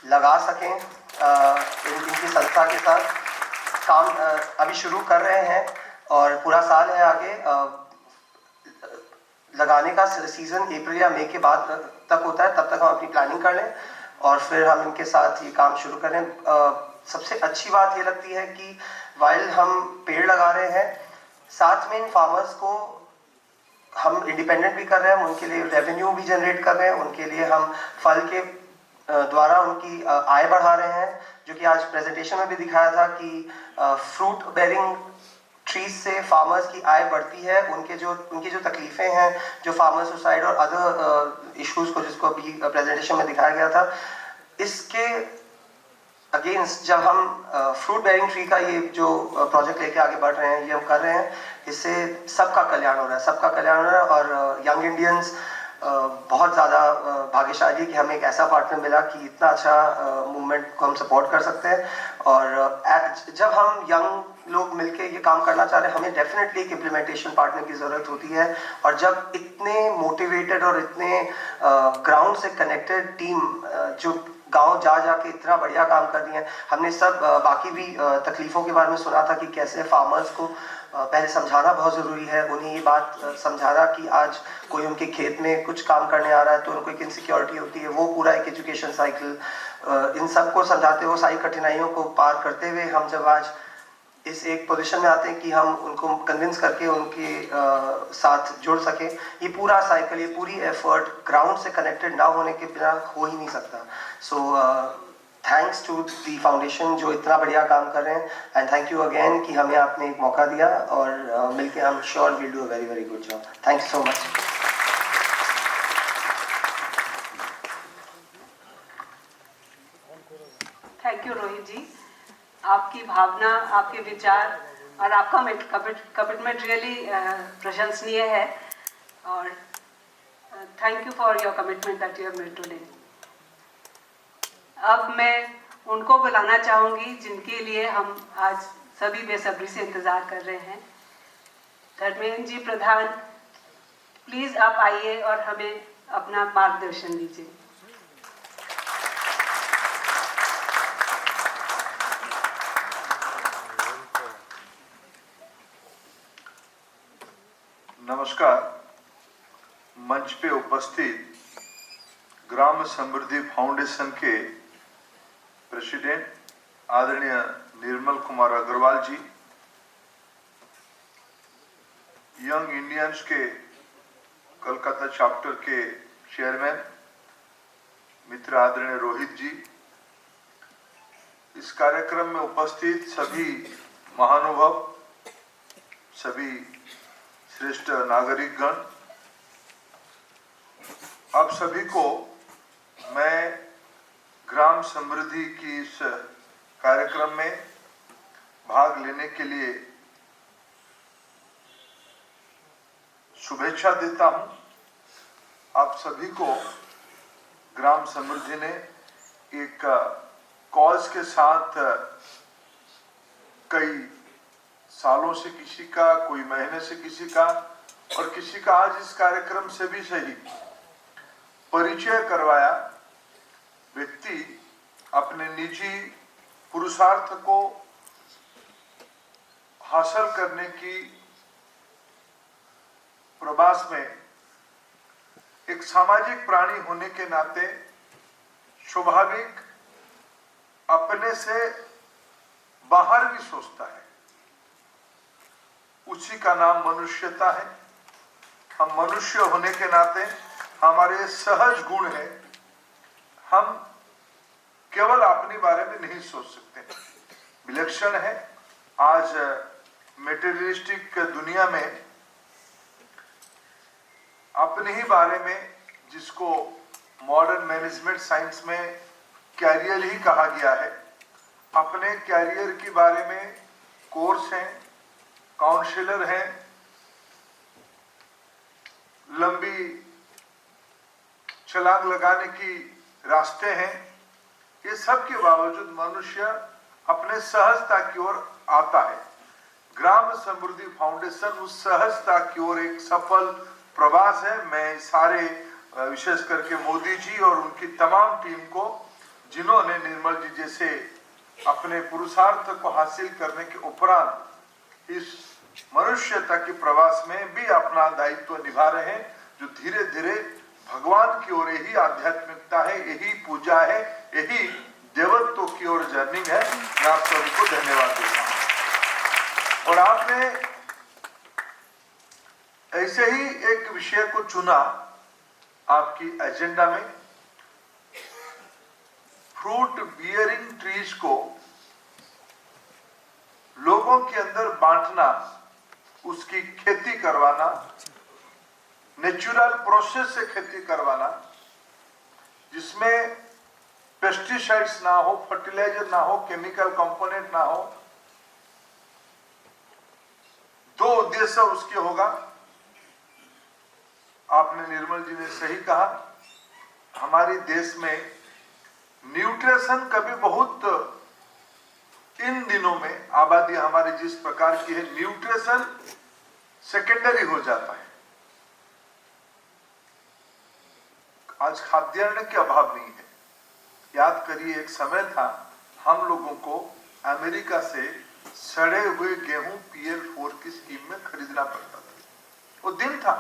लगा सकें। इनकी संस्था के साथ काम अभी शुरू कर रहे हैं और पूरा साल है आगे। लगाने का सीजन अप्रैल या मई के बाद तक होता है, तब तक हम अपनी प्लानिंग कर लें और फिर हम इनके साथ ये काम शुरू करें। सबसे अच्छी बात ये लगती है कि वाइल हम पेड़ लगा रहे हैं, साथ में इन फार्मर्स को हम इंडिपेंडेंट भी कर रहे हैं, उनके लिए रेवेन्यू भी जनरेट कर रहे हैं, उनके लिए हम फल के द्वारा उनकी आय बढ़ा रहे हैं। जो कि आज प्रेजेंटेशन में भी दिखाया था कि फ्रूट बेरिंग ट्रीज से फार्मर्स की आय बढ़ती है। उनकी जो तकलीफें हैं, जो फार्मर सुसाइड और अदर इश्यूज को जिसको अभी प्रेजेंटेशन में दिखाया गया था, इसके अगेंस्ट जब हम फ्रूट बेरिंग ट्री का ये जो प्रोजेक्ट लेके आगे बढ़ रहे हैं, ये हम कर रहे हैं, इससे सबका कल्याण हो रहा है, सबका कल्याण हो रहा है। और यंग इंडियंस बहुत ज़्यादा भाग्यशाली कि हमें एक ऐसा पार्टनर मिला कि इतना अच्छा मूवमेंट को हम सपोर्ट कर सकते हैं। और जब हम यंग लोग मिलके ये काम करना चाह रहे हैं, हमें डेफिनेटली एक इम्प्लीमेंटेशन पार्टनर की ज़रूरत होती है। और जब इतने मोटिवेटेड और इतने ग्राउंड से कनेक्टेड टीम जो गांव जा जाके इतना बढ़िया काम कर रही है, हमने सब बाकी भी तकलीफ़ों के बारे में सुना था कि कैसे फार्मर्स को पहले समझाना बहुत ज़रूरी है। उन्हें ये बात समझाना कि आज कोई उनके खेत में कुछ काम करने आ रहा है तो उनको एक इनसिक्योरिटी होती है, वो पूरा एक एजुकेशन साइकिल, इन सब को समझाते हुए, सारी कठिनाइयों को पार करते हुए हम जब आज इस एक पोजीशन में आते हैं कि हम उनको कन्विंस करके उनके साथ जुड़ सके, ये पूरा साइकिल, ये पूरी एफर्ट ग्राउंड से कनेक्टेड ना होने के बिना हो ही नहीं सकता। So thanks to the foundation जो इतना बढ़िया काम कर रहे हैं, एंड थैंक यू अगेन कि हमें आपने एक मौका दिया और मिलके हम sure will do a very very good job. Thank you so much. Thank you Rohit ji, आपकी भावना, आपके विचार और आपका कमिटमेंट रियली प्रशंसनीय है। और thank you for your commitment that you have made today. अब मैं उनको बुलाना चाहूँगी जिनके लिए हम आज सभी बेसब्री से इंतज़ार कर रहे हैं। धर्मेंद्र जी प्रधान, प्लीज़ आप आइए और हमें अपना मार्गदर्शन दीजिए। नमस्कार। मंच पे उपस्थित ग्राम समृद्धि फाउंडेशन के प्रेसिडेंट आदरणीय निर्मल कुमार अग्रवाल जी, यंग इंडियंस के कलकत्ता चैप्टर के चेयरमैन मित्र आदरणीय रोहित जी, इस कार्यक्रम में उपस्थित सभी महानुभाव, सभी श्रेष्ठ नागरिकगण, आप सभी को मैं ग्राम समृद्धि की इस कार्यक्रम में भाग लेने के लिए शुभेच्छा देता हूं। आप सभी को ग्राम समृद्धि ने एक कॉज के साथ कई सालों से किसी का, कोई महीने से किसी का, और किसी का आज इस कार्यक्रम से भी सही परिचय करवाया। व्यक्ति अपने निजी पुरुषार्थ को हासिल करने की प्रवास में एक सामाजिक प्राणी होने के नाते स्वाभाविक अपने से बाहर भी सोचता है। उसी का नाम मनुष्यता है। हम मनुष्य होने के नाते हमारे सहज गुण है, हम केवल अपने बारे में नहीं सोच सकते। विलक्षण है आज मेटेरियलिस्टिक दुनिया में अपने ही बारे में, जिसको मॉडर्न मैनेजमेंट साइंस में कैरियर ही कहा गया है, अपने कैरियर के बारे में कोर्स हैं, काउंसलर हैं, लंबी छलांग लगाने की रास्ते हैं। ये सब के बावजूद मनुष्य अपने सहजता की ओर आता है। ग्राम समृद्धि फाउंडेशन उस सहजता की ओर एक सफल प्रवास है। मैं सारे विशेष करके मोदी जी और उनकी तमाम टीम को, जिन्होंने निर्मल जी जैसे अपने पुरुषार्थ को हासिल करने के उपरांत इस मनुष्यता के प्रवास में भी अपना दायित्व निभा रहे हैं, जो धीरे धीरे भगवान की ओर, यही आध्यात्मिकता है, यही पूजा है, यही देवत्व की ओर जर्नी है। मैं आप सभी को धन्यवाद देता हूं। और आपने ऐसे ही एक विषय को चुना आपकी एजेंडा में, फ्रूट बियरिंग ट्रीज को लोगों के अंदर बांटना, उसकी खेती करवाना, नेचुरल प्रोसेस से खेती करवाना, जिसमें पेस्टिसाइड्स ना हो, फर्टिलाइजर ना हो, केमिकल कंपोनेंट ना हो। दो उद्देश्य उसके होगा। आपने, निर्मल जी ने सही कहा, हमारे देश में न्यूट्रिशन कभी बहुत, इन दिनों में आबादी हमारी जिस प्रकार की है, न्यूट्रिशन सेकेंडरी हो जाता है। आज खाद्यान्न के अभाव नहीं है। याद करिए, एक समय था हम लोगों को अमेरिका से सड़े हुए गेहूं PL4 की स्कीम में खरीदना पड़ता था। वो दिन था,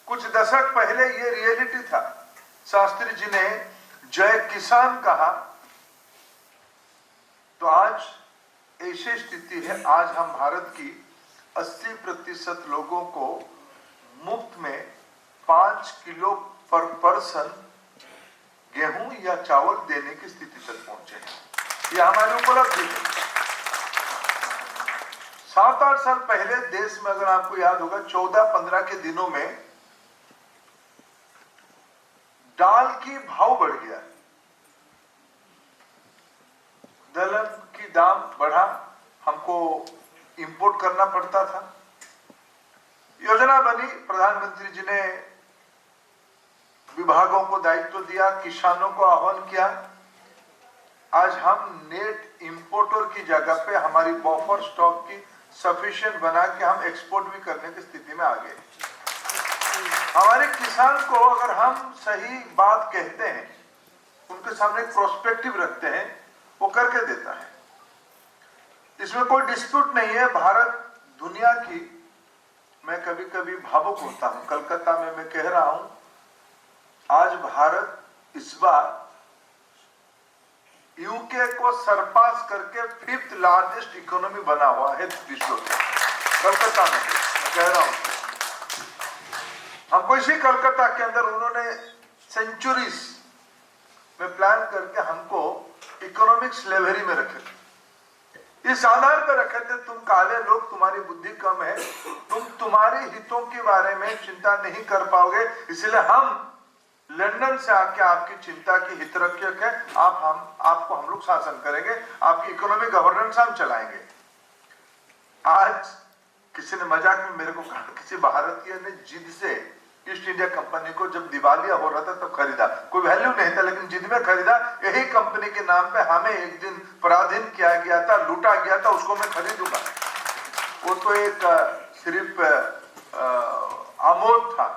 कुछ दशक पहले ये रियलिटी था। शास्त्री जी ने जय किसान कहा, तो आज ऐसी स्थिति है, आज हम भारत की 80% लोगों को मुफ्त में 5 किलो पर पर्सन गेहूं या चावल देने की स्थिति तक पहुंचे हैं। यह हमारी उपलब्धि है। 7-8 साल पहले देश में, अगर आपको याद होगा, 14-15 के दिनों में दाल की भाव बढ़ गया, दलहन की दाम बढ़ा, हमको इंपोर्ट करना पड़ता था। योजना बनी, प्रधानमंत्री जी ने विभागों को दायित्व दिया, किसानों को आह्वान किया। आज हम नेट इंपोर्टर की जगह पे हमारी बफर स्टॉक की सफिशिएंट बना के हम एक्सपोर्ट भी करने की स्थिति में आ गए। हमारे किसान को अगर हम सही बात कहते हैं, उनके सामने प्रोस्पेक्टिव रखते हैं, वो करके देता है। इसमें कोई डिस्प्यूट नहीं है। भारत दुनिया की, मैं कभी कभी भावुक होता हूं, कलकत्ता में मैं कह रहा हूं, आज भारत इस बार यूके को सरपास करके 5th लार्जेस्ट इकोनॉमी बना हुआ है विश्व में, कलकत्ता में। कह रहा हूं, हमको इसी कलकत्ता के अंदर उन्होंने सेंचुरीज में प्लान करके हमको इकोनॉमिक स्लेवरी में रखे थे। इस आधार पर रखे थे, तुम काले लोग, तुम्हारी बुद्धि कम है, तुम तुम्हारे हितों के बारे में चिंता नहीं कर पाओगे, इसलिए हम लंदन से आके आपकी चिंता की हितरक्षक है, आपको हम लोग शासन करेंगे, आपकी इकोनॉमिक गवर्नेंस हम चलाएंगे। आज किसी ने मजाक में मेरे को कहा, किसी भारतीय ने जिद से ईस्ट इंडिया कंपनी को जब दिवालिया हो रहा था तब खरीदा, कोई वैल्यू नहीं था लेकिन जिद में खरीदा, यही कंपनी के नाम पे हमें एक दिन पराधीन किया गया था, लूटा गया था, उसको मैं खरीदूंगा। वो तो एक सिर्फ आमोद था,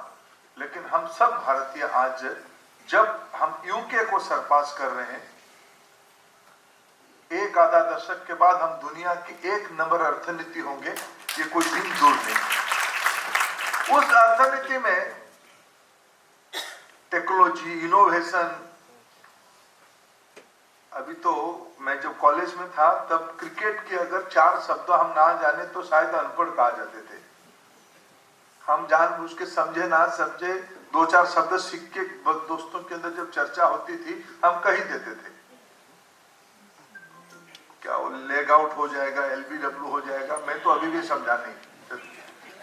लेकिन हम सब भारतीय आज जब हम यूके को सरपास कर रहे हैं, एक आधा दशक के बाद हम दुनिया की 1 नंबर अर्थनीति होंगे, ये कोई दिन दूर नहीं। उस अर्थनीति में टेक्नोलॉजी, इनोवेशन, अभी तो मैं जब कॉलेज में था तब क्रिकेट के अगर 4 शब्द हम ना जाने तो शायद अनपढ़ कहा जाते थे। हम जानबूझ के समझे ना समझे 2-4 शब्द सीख के दोस्तों के अंदर जब चर्चा होती थी हम कह ही देते थे, क्या वो लेग आउट हो जाएगा, LBW हो जाएगा, मैं तो अभी भी समझा नहीं,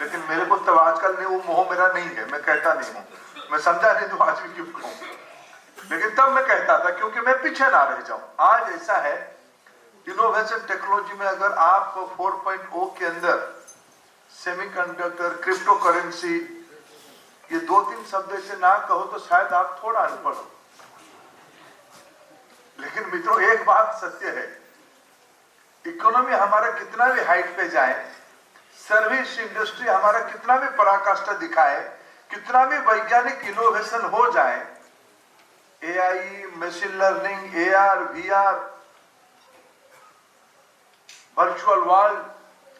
लेकिन मेरे को तब आजकल नहीं, वो मोह मेरा नहीं है, मैं कहता नहीं हूँ, मैं समझा नहीं तो आज भी क्यों कहूँ, लेकिन तब मैं कहता था क्योंकि मैं पीछे ना रह जाऊं। आज ऐसा है, इनोवेशन टेक्नोलॉजी में अगर आप 4.0 के अंदर सेमीकंडक्टर, क्रिप्टो करेंसी, ये 2-3 शब्द से ना कहो तो शायद आप थोड़ा अनपढ़ हो, लेकिन मित्रों एक बात सत्य है, इकोनॉमी हमारा कितना भी हाइट पे जाए, सर्विस इंडस्ट्री हमारा कितना भी पराकाष्ठा दिखाए, कितना भी वैज्ञानिक इनोवेशन हो जाए, AI, machine learning, AR, VR, virtual world,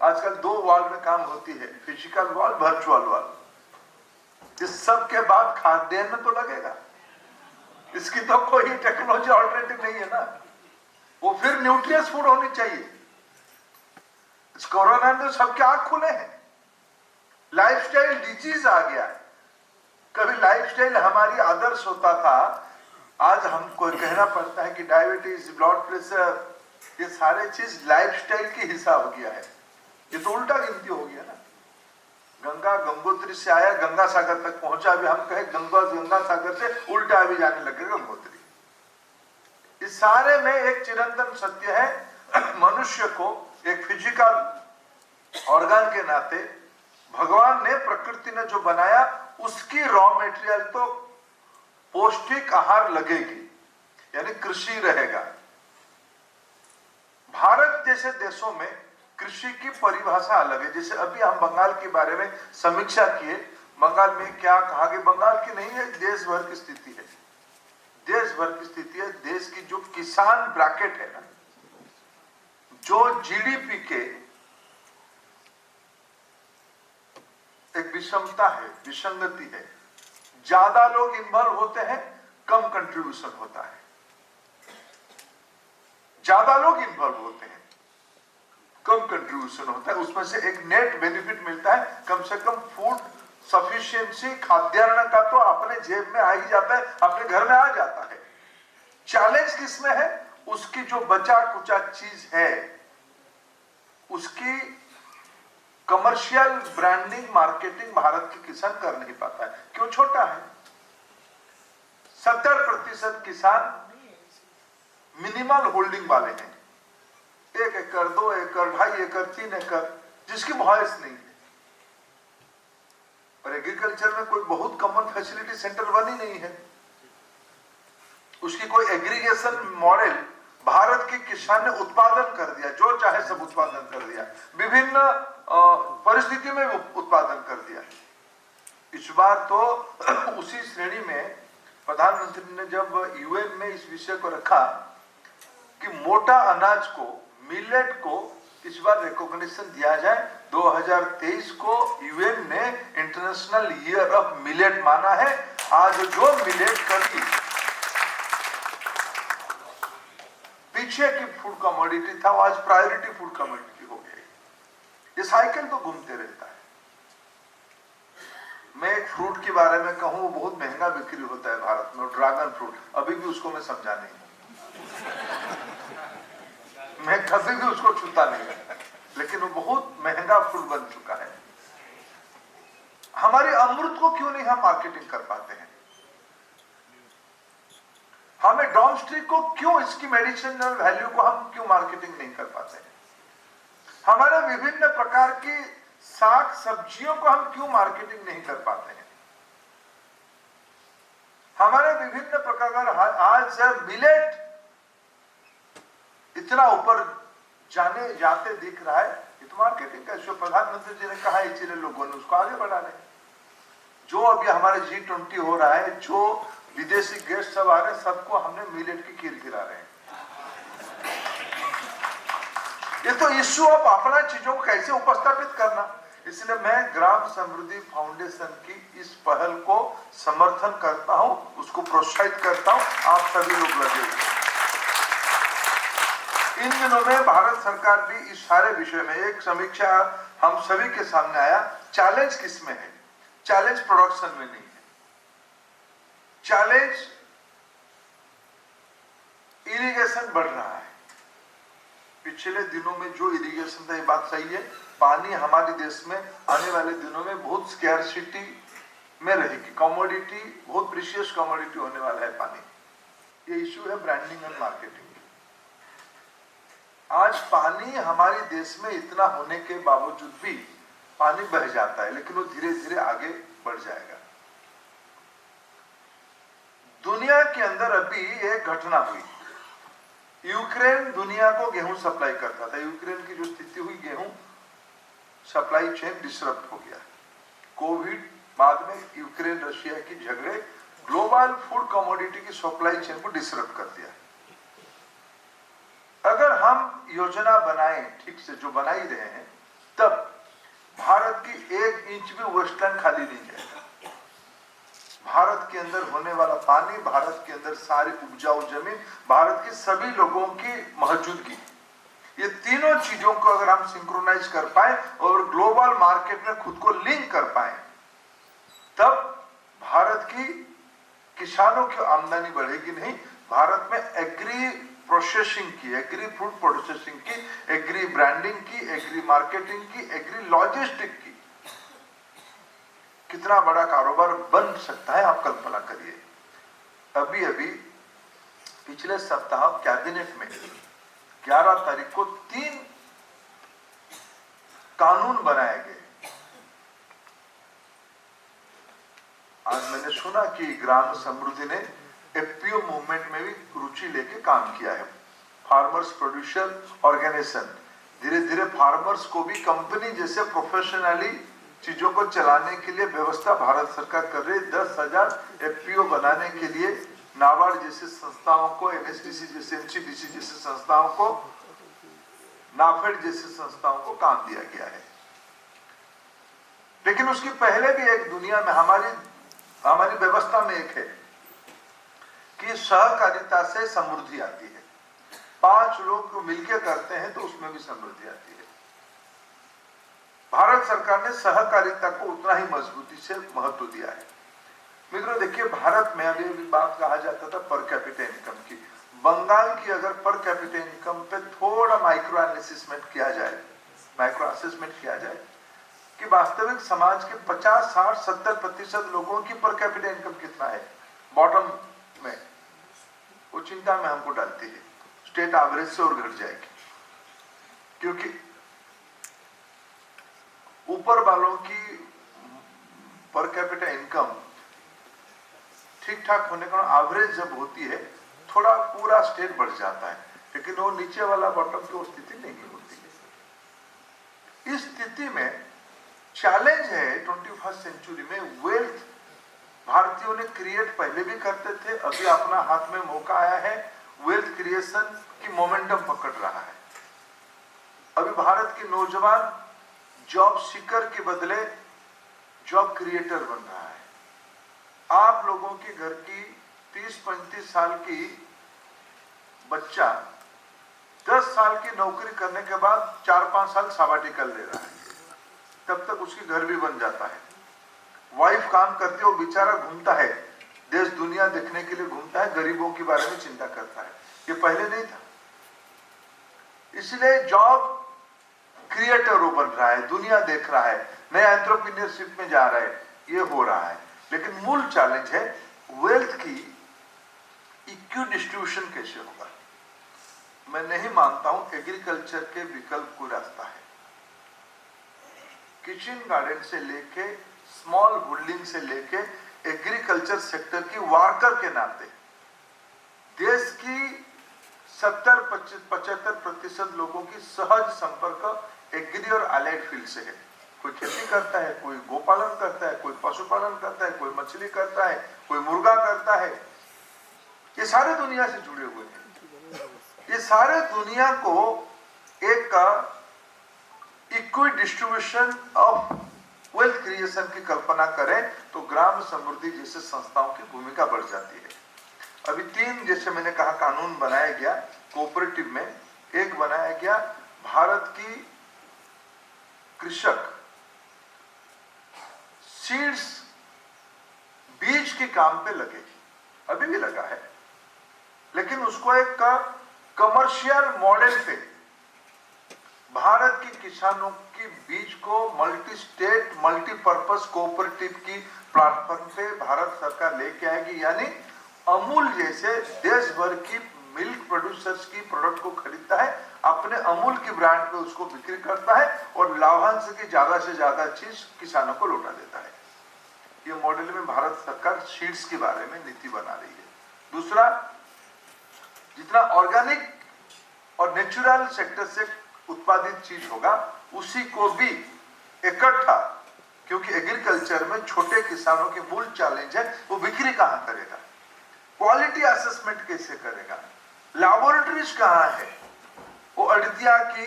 आजकल 2 वर्ल्ड में काम होती है, फिजिकल वर्ल्ड, वर्चुअल वर्ल्ड। इस सब के बाद खाद्यान्न तो लगेगा, इसकी तो कोई टेक्नोलॉजी ऑल्टरनेटिव नहीं है ना, वो फिर न्यूट्रियस फूड होनी चाहिए। इस कोरोना में सबके आंख खुले हैं, लाइफस्टाइल डिजीज आ गया है। कभी लाइफस्टाइल हमारी आदर्श होता था, आज हमको कहना पड़ता है कि डायबिटीज, ब्लड प्रेशर, ये सारे चीज लाइफस्टाइल की हिस्सा हो गया है। ये तो उल्टा गिनती हो गया ना, गंगा गंगोत्री से आया, गंगा सागर तक पहुंचा, अभी हम कहे गंगा सागर से उल्टा अभी जाने लगे गंगोत्री। इस सारे में एक चिरंतन सत्य है, मनुष्य को एक फिजिकल ऑर्गन के नाते भगवान ने, प्रकृति ने जो बनाया, उसकी रॉ मटेरियल तो पौष्टिक आहार लगेगी, यानी कृषि रहेगा। भारत जैसे देशों में कृषि की परिभाषा अलग है। जैसे अभी हम बंगाल के बारे में समीक्षा किए, बंगाल में क्या कहा कि बंगाल की नहीं है, देश भर की स्थिति है, देश भर की स्थिति है। देश की जो किसान ब्रैकेट है ना, जो GDP के एक विषमता है, विसंगति है, ज्यादा लोग इन्वॉल्व होते हैं, कम कंट्रीब्यूशन होता है। ज्यादा लोग इन्वॉल्व होते हैं, कम कंट्रीब्यूशन होता है, उसमें से एक नेट बेनिफिट मिलता है, कम से कम फूड सफिशिएंसी, खाद्यान्न का तो अपने जेब में आ ही जाता है, अपने घर में आ जाता है। चैलेंज किसमें है? उसकी जो बचा कुचा चीज है, उसकी कमर्शियल ब्रांडिंग, मार्केटिंग भारत के किसान कर नहीं पाता है। क्यों? छोटा है। 70% किसान मिनिमल होल्डिंग वाले हैं, 1 एकड़, 2 एकड़, 2.5 एकड़, 3 एकड़, जिसकी वॉइस नहीं है। और एग्रीकल्चर में कोई बहुत कॉमन फैसिलिटी सेंटर बनी नहीं है, उसकी कोई एग्रीगेशन मॉडल भारत के किसान ने उत्पादन कर दिया, जो चाहे सब उत्पादन कर दिया, विभिन्न परिस्थिति में उत्पादन कर दिया। इस बार तो उसी श्रेणी में प्रधानमंत्री ने जब UN में इस विषय को रखा कि मोटा अनाज को, मिलेट को इस बार रिकॉग्निशन दिया जाए। 2023 को UN ने इंटरनेशनल ईयर ऑफ मिलेट माना है। आज जो मिलेट कभी पीछे की फूड कमोडिटी था, वो आज प्रायोरिटी फूड कमोडिटी हो गई। ये साइकिल तो घूमते रहता है। मैं एक फ्रूट के बारे में कहूँ, वो बहुत महंगा बिक्री होता है भारत में, ड्रैगन फ्रूट। अभी भी उसको मैं समझा नहीं, मैं कभी भी उसको छूता नहीं, लेकिन वो बहुत महंगा फ्रूट बन चुका है। हमारे अमृत को क्यों नहीं हम मार्केटिंग कर पाते हैं? हमें डॉमस्टिक को क्यों, इसकी मेडिसिनल वैल्यू को हम क्यों मार्केटिंग नहीं कर पाते हैं? हमारे विभिन्न प्रकार की साग सब्जियों को हम क्यों मार्केटिंग नहीं कर पाते हैं? हमारे विभिन्न प्रकार का आज मिलेट इतना ऊपर जाते दिख रहा है, ये तो मार्केटिंग का। प्रधानमंत्री जी ने कहा, इसीलिए लोगों ने उसको आगे बढ़ा रहे हैं। जो अभी हमारे G20 हो रहा है, जो विदेशी गेस्ट सब आ रहे हैं, सबको हमने मिलेट की खीर खिला रहे हैं। ये तो इश्यू ऑफ अपना चीजों को कैसे उपस्थापित करना। इसलिए मैं ग्राम समृद्धि फाउंडेशन की इस पहल को समर्थन करता हूं, उसको प्रोत्साहित करता हूं। आप सभी लोग लगे हुए। इन दिनों में भारत सरकार भी इस सारे विषय में एक समीक्षा हम सभी के सामने आया। चैलेंज किसमें है? चैलेंज प्रोडक्शन में नहीं है, चैलेंज इरिगेशन बढ़ रहा है। पिछले दिनों में जो इरिगेशन था, ये बात सही है, पानी हमारे देश में आने वाले दिनों में बहुत स्कैर्सिटी में रहेगी। कमोडिटी, बहुत प्रीशियस कमोडिटी होने वाला है पानी। ये इश्यू है ब्रांडिंग एंड मार्केटिंग। आज पानी हमारे देश में इतना होने के बावजूद भी पानी बह जाता है, लेकिन वो धीरे धीरे आगे बढ़ जाएगा। दुनिया के अंदर अभी एक घटना हुई। यूक्रेन दुनिया को गेहूं सप्लाई करता था। यूक्रेन की जो स्थिति हुई, गेहूं सप्लाई चेन डिसरप्ट हो गया। कोविड बाद में यूक्रेन रशिया की झगड़े ग्लोबल फूड कमोडिटी की सप्लाई चेन को डिसरप्ट कर दिया। अगर हम योजना बनाएं ठीक से, जो बना ही रहे हैं, तब भारत की 1 इंच भी वेस्टर्न खाली नहीं जाएगा। भारत के अंदर होने वाला पानी, भारत के अंदर सारी उपजाऊ जमीन, भारत के सभी लोगों की मौजूदगी, ये तीनों चीजों को अगर हम सिंक्रोनाइज कर पाए और ग्लोबल मार्केट में खुद को लिंक कर पाए, तब भारत की किसानों की आमदनी बढ़ेगी नहीं। भारत में एग्री प्रोसेसिंग की, एग्री फूड प्रोसेसिंग की, एग्री ब्रांडिंग की, एग्री मार्केटिंग की, एग्री लॉजिस्टिक की कितना बड़ा कारोबार बन सकता है, आप कल्पना करिए। अभी अभी पिछले सप्ताह कैबिनेट में 11 तारीख को 3 कानून बनाए गए। आज मैंने सुना कि ग्राम समृद्धि ने FPO मूवमेंट में भी रुचि लेके काम किया है। फार्मर्स प्रोड्यूसर ऑर्गेनाइजेशन, धीरे धीरे फार्मर्स को भी कंपनी जैसे प्रोफेशनली चीजों को चलाने के लिए व्यवस्था भारत सरकार कर रही है। 10,000 FPO बनाने के लिए नाबार्ड जैसे संस्थाओं को, NSDC जैसे, NCDC जैसे संस्थाओं को, नाफेड जैसे संस्थाओं को काम दिया गया है। लेकिन उसकी पहले भी एक दुनिया में हमारी व्यवस्था में एक है कि सहकारिता से समृद्धि आती है। 5 लोग मिलकर करते हैं तो उसमें भी समृद्धि आती है। भारत सरकार ने सहकारिता को उतना ही मजबूती से महत्व दिया है। मित्रों देखिए, भारत में अभी बात कहा जाता था पर कैपिटा इनकम की। बंगाल की अगर पर कैपिटा इनकम पे थोड़ा माइक्रो असेसमेंट किया जाए कि वास्तविक समाज के 50, 60, 70% लोगों की पर कैपिटा इनकम कितना है बॉटम में, वो चिंता में हमको डालती है। स्टेट एवरेज से और घट जाएगी, क्योंकि ऊपर वालों की पर कैपिटा इनकम ठीक ठाक होने का एवरेज जब होती है, थोड़ा पूरा स्टेट बढ़ जाता है, लेकिन वो नीचे वाला बॉटम की स्थिति नहीं होती है। इस स्थिति में चैलेंज है 21st सेंचुरी में। वेल्थ भारतीयों ने क्रिएट पहले भी करते थे, अभी अपना हाथ में मौका आया है, वेल्थ क्रिएशन की मोमेंटम पकड़ रहा है। अभी भारत के नौजवान जॉब सीकर के बदले जॉब क्रिएटर बन रहा है। आप लोगों के घर की 30-35 साल की बच्चा 10 साल की नौकरी करने के बाद 4-5 साल सबाटिकल ले रहा है, तब तक उसकी घर भी बन जाता है। वाइफ काम करती है, वो बेचारा घूमता है, देश दुनिया देखने के लिए घूमता है, गरीबों के बारे में चिंता करता है। ये पहले नहीं था। इसलिए जॉब क्रिएटर वो बन रहा है, दुनिया देख रहा है, नया एंटरप्रेन्योरशिप में जा रहा है, ये हो रहा है। लेकिन मूल चैलेंज है वेल्थ की इक्वी डिस्ट्रीब्यूशन कैसे होगा। मैं नहीं मानता हूं एग्रीकल्चर के विकल्प को रास्ता है। किचन गार्डन से लेके स्मॉल होल्डिंग से लेके एग्रीकल्चर सेक्टर की वार्कर के नाते देश की 70-75% लोगों की सहज संपर्क एग्री और अलाइड फील्ड से है। कोई खेती करता है, कोई गोपालन करता है, कोई पशुपालन करता है, कोई मछली करता है, कोई मुर्गा करता है। ये सारे दुनिया से जुड़े हुए हैं। ये सारे दुनिया को एक equi distribution of wealth creation की कल्पना करें तो ग्राम समृद्धि जैसे संस्थाओं की भूमिका बढ़ जाती है। अभी 3 जैसे मैंने कहा कानून बनाया गया कोऑपरेटिव में। एक बनाया गया भारत की कृषक सीड्स बीज के काम पे लगे, अभी भी लगा है, लेकिन उसको एक कमर्शियल मॉडल पे भारत के किसानों की बीज को मल्टी स्टेट मल्टीपर्पज कोऑपरेटिव की प्लेटफॉर्म पे भारत सरकार लेके आएगी। यानी अमूल जैसे देश भर की मिल्क प्रोड्यूसर्स की प्रोडक्ट को खरीदता है, अपने अमूल की ब्रांड पे उसको बिक्री करता है और लाभांश की ज्यादा से ज्यादा चीज किसानों को लौटा देता है। ये मॉडल में भारत सरकार सीड्स के बारे में नीति बना रही है। दूसरा, जितना ऑर्गेनिक और नेचुरल सेक्टर से उत्पादित चीज होगा उसी को भी इकट्ठा, क्योंकि एग्रीकल्चर में छोटे किसानों के मूल चैलेंज है वो बिक्री कहां करेगा, क्वालिटी असेसमेंट कैसे करेगा, लैबोरेटरीज कहां है, वो अड़तिया की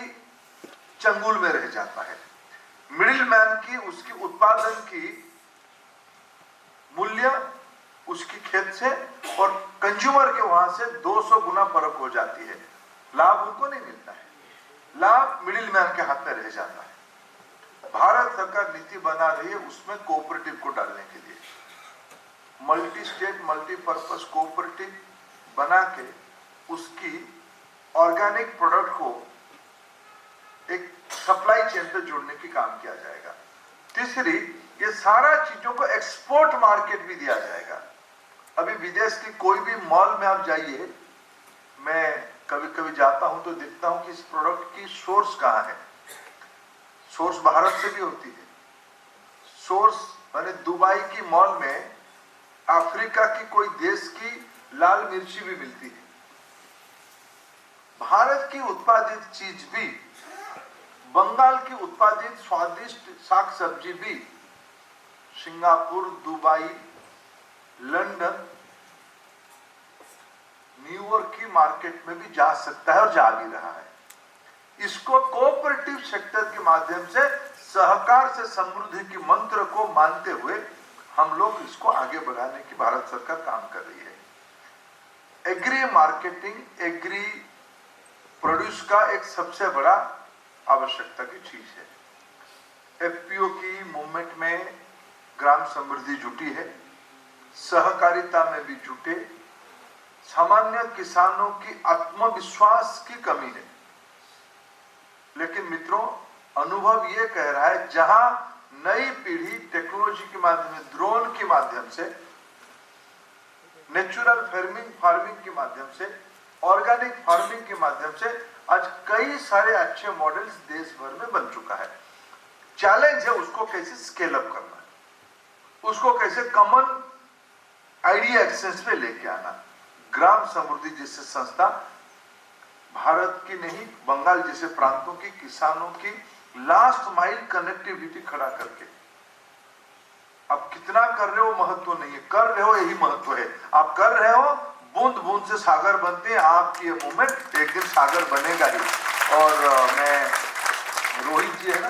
चंगुल में रह जाता है। मिडिल मैन की उसकी उत्पादन की मूल्य उसकी खेत से और कंज्यूमर के वहां से 200 गुना फर्क हो जाती है। लाभ उनको नहीं मिलता है, लाभ मिडिल मैन के हाथ में रह जाता है। भारत सरकार नीति बना रही है उसमें कोऑपरेटिव को डालने के लिए, मल्टी स्टेट मल्टीपर्पज कोऑपरेटिव बना के उसकी ऑर्गेनिक प्रोडक्ट को एक सप्लाई चेन पे जोड़ने की काम किया जाएगा। तीसरी, ये सारा चीजों को एक्सपोर्ट मार्केट भी दिया जाएगा। अभी विदेश की कोई भी मॉल में आप जाइए, मैं कभी कभी जाता हूं तो देखता हूं कि इस प्रोडक्ट की सोर्स कहां है। सोर्स भारत से भी होती है। सोर्स माने दुबई की मॉल में अफ्रीका की कोई देश की लाल मिर्ची भी मिलती है। भारत की उत्पादित चीज भी, बंगाल की उत्पादित स्वादिष्ट साग सब्जी भी सिंगापुर, दुबई, लंदन, न्यूयॉर्क की मार्केट में भी जा सकता है और जा भी रहा है। इसको कोऑपरेटिव सेक्टर के माध्यम से सहकार से समृद्धि की मंत्र को मानते हुए हम लोग इसको आगे बढ़ाने की भारत सरकार काम कर रही है। एग्री मार्केटिंग, एग्री प्रोड्यूस का एक सबसे बड़ा आवश्यकता की चीज है। एफपीओ की मूवमेंट में ग्राम समृद्धि जुटी है, सहकारिता में भी जुटे। सामान्य किसानों की आत्मविश्वास की कमी है, लेकिन मित्रों अनुभव ये कह रहा है जहां नई पीढ़ी टेक्नोलॉजी के माध्यम से, ड्रोन के माध्यम से, नेचुरल फार्मिंग के माध्यम से, ऑर्गेनिक फार्मिंग के माध्यम से आज कई सारे अच्छे मॉडल्स देश भर में बन चुका है। चैलेंज है उसको कैसे स्केल अप करना, उसको कैसे कॉमन आइडिया एक्सेस पे लेके आना। ग्राम समृद्धि जैसे संस्था भारत की नहीं, बंगाल जैसे प्रांतों की किसानों की लास्ट माइल कनेक्टिविटी खड़ा करके, अब कितना कर रहे हो महत्व नहीं है, कर रहे हो यही महत्व है। आप कर रहे हो, बूंद बूंद से सागर बनते हैं। आपकी ये मूवमेंट एक दिन सागर बनेगा ही। और मैं रोहित जी है ना,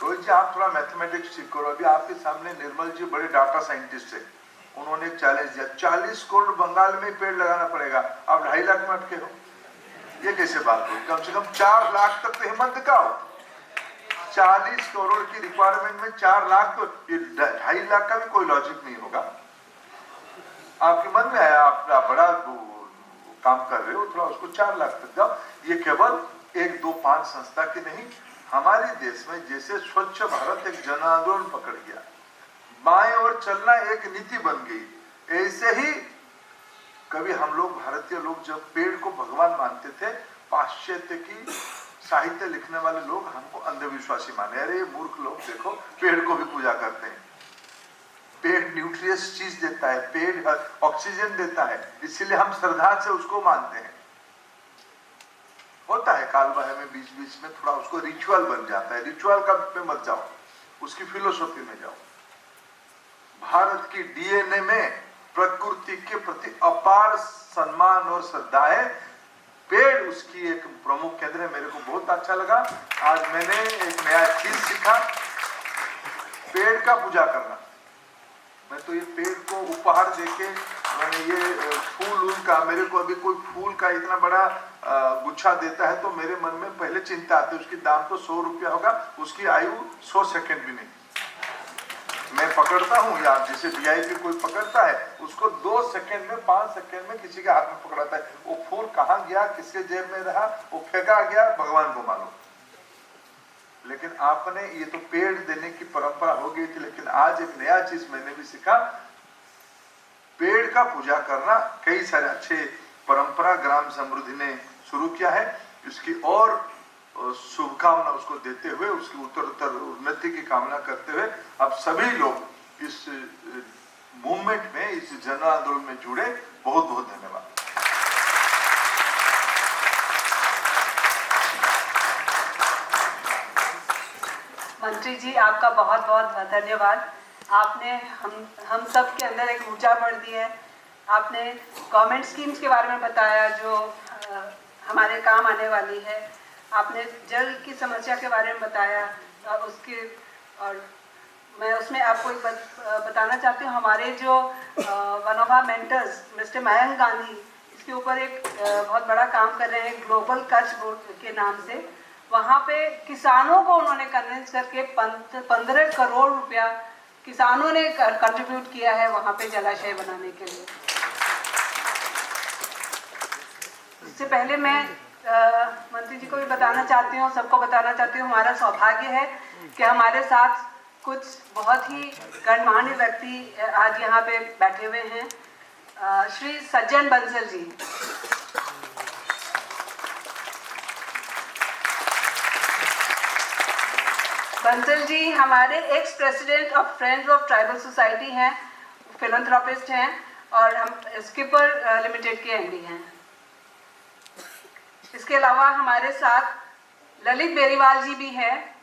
रोहित जी आप थोड़ा मैथमेटिक्स सीख करो। अभी आपके सामने निर्मल जी बड़े डाटा साइंटिस्ट है, उन्होंने एक चैलेंज दिया, 40 करोड़ बंगाल में पेड़ लगाना पड़ेगा, आप 2.5 लाख में अटके हो। ये कैसे बात हुई? कम से कम 4 लाख तक तो हिम्मत दिखाओ। 40 करोड़ की रिक्वायरमेंट में 4 लाख, तो ये 2.5 लाख का भी कोई लॉजिक नहीं होगा। आपके मन में आया, आप बड़ा काम कर रहे हो, थोड़ा उसको 4 लाख तक जाओ। ये केवल 1, 2, 5 संस्था की नहीं, हमारे देश में जैसे स्वच्छ भारत एक जन आंदोलन पकड़ गया, बाएं ओर चलना एक नीति बन गई, ऐसे ही कभी हम लोग भारतीय लोग जब पेड़ को भगवान मानते थे, पाश्चात्य की साहित्य लिखने वाले लोग हमको अंधविश्वासी माने, अरे मूर्ख लोग, देखो पेड़ को भी पूजा करते हैं, पेड़ न्यूट्रियस चीज देता है, पेड़ ऑक्सीजन देता है, इसीलिए हम श्रद्धा से उसको मानते हैं। होता है काल बाह्य में बीच बीच में थोड़ा उसको रिचुअल बन जाता है, रिचुअल का पे मत जाओ, उसकी फिलोसॉफी में जाओ। भारत की डीएनए में प्रकृति के प्रति अपार सम्मान और श्रद्धा है, पेड़ उसकी एक प्रमुख केंद्र है। मेरे को बहुत अच्छा लगा, आज मैंने एक नया चीज सीखा, पेड़ का पूजा करना। मैं तो ये पेड़ को उपहार देके, मैंने ये फूल का, मेरे को अभी कोई फूल का इतना बड़ा गुच्छा देता है तो मेरे मन में पहले चिंता आती है, उसकी दाम तो 100 रुपया होगा, उसकी आयु 100 सेकंड भी नहीं। मैं पकड़ता हूँ, या जैसे वीआईपी कोई पकड़ता है, उसको 2 सेकंड में, 5 सेकंड में किसी के हाथ में पकड़ाता है, वो फूल कहाँ गया, किसके जेब में रहा, वो फेंका गया, भगवान को मालूम। लेकिन आपने, ये तो पेड़ देने की परंपरा हो गई थी, लेकिन आज एक नया चीज मैंने भी सीखा, पेड़ का पूजा करना। कई सारे अच्छे परंपरा ग्राम समृद्धि ने शुरू किया है, इसकी और शुभकामना उसको देते हुए, उसकी उत्तरोत्तर उन्नति की कामना करते हुए, अब सभी लोग इस मूवमेंट में, इस जन आंदोलन में जुड़े। बहुत बहुत धन्यवाद। मंत्री जी, आपका बहुत बहुत धन्यवाद। आपने हम सब के अंदर एक ऊर्जा भर दी है। आपने गवर्नमेंट स्कीम्स के बारे में बताया जो हमारे काम आने वाली है। आपने जल की समस्या के बारे में बताया, और मैं उसमें आपको एक बताना चाहती हूँ, हमारे जो one of our mentors mister Mayank Gandhi, इसके ऊपर एक बहुत बड़ा काम कर रहे हैं ग्लोबल कच्छ बोर्ड के नाम से। वहाँ पे किसानों को उन्होंने कन्विंस करके 15 करोड़ रुपया किसानों ने कंट्रीब्यूट किया है वहाँ पे जलाशय बनाने के लिए। इससे पहले मैं मंत्री जी को भी बताना चाहती हूँ, सबको बताना चाहती हूँ, हमारा सौभाग्य है कि हमारे साथ कुछ बहुत ही गणमान्य व्यक्ति आज यहाँ पे बैठे हुए हैं। श्री सज्जन बंसल जी, बंसल जी हमारे ex president of friends of tribal society हैं, फिलैंथ्रोपिस्ट हैं, और हम स्किपर लिमिटेड के एमडी हैं। इसके अलावा हमारे साथ ललित बेरीवाल जी भी हैं,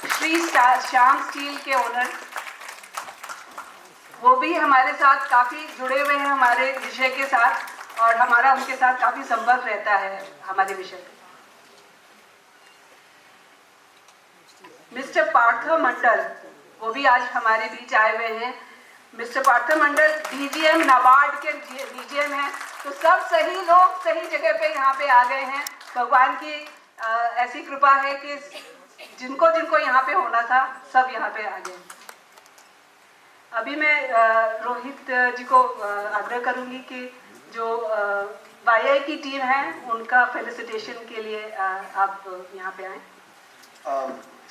श्री श्याम स्टील के ओनर, वो भी हमारे साथ काफ़ी जुड़े हुए हैं हमारे विषय के साथ, और हमारा उनके साथ काफ़ी संपर्क रहता है हमारे विषय पे। मिस्टर पार्थो मंडल, वो भी आज हमारे बीच आए हुए हैं। मिस्टर पार्थो मंडल डीजीएम नाबार्ड के डीजीएम हैं, तो सब सही लोग सही जगह पे यहाँ पे आ गए हैं। भगवान की ऐसी कृपा है कि जिनको जिनको यहाँ पे होना था सब यहाँ पे आ गए। अभी मैं रोहित जी को आग्रह करूँगी कि जो वाईआई की टीम है उनका फेलिसिटेशन के लिए आप यहाँ पे आए।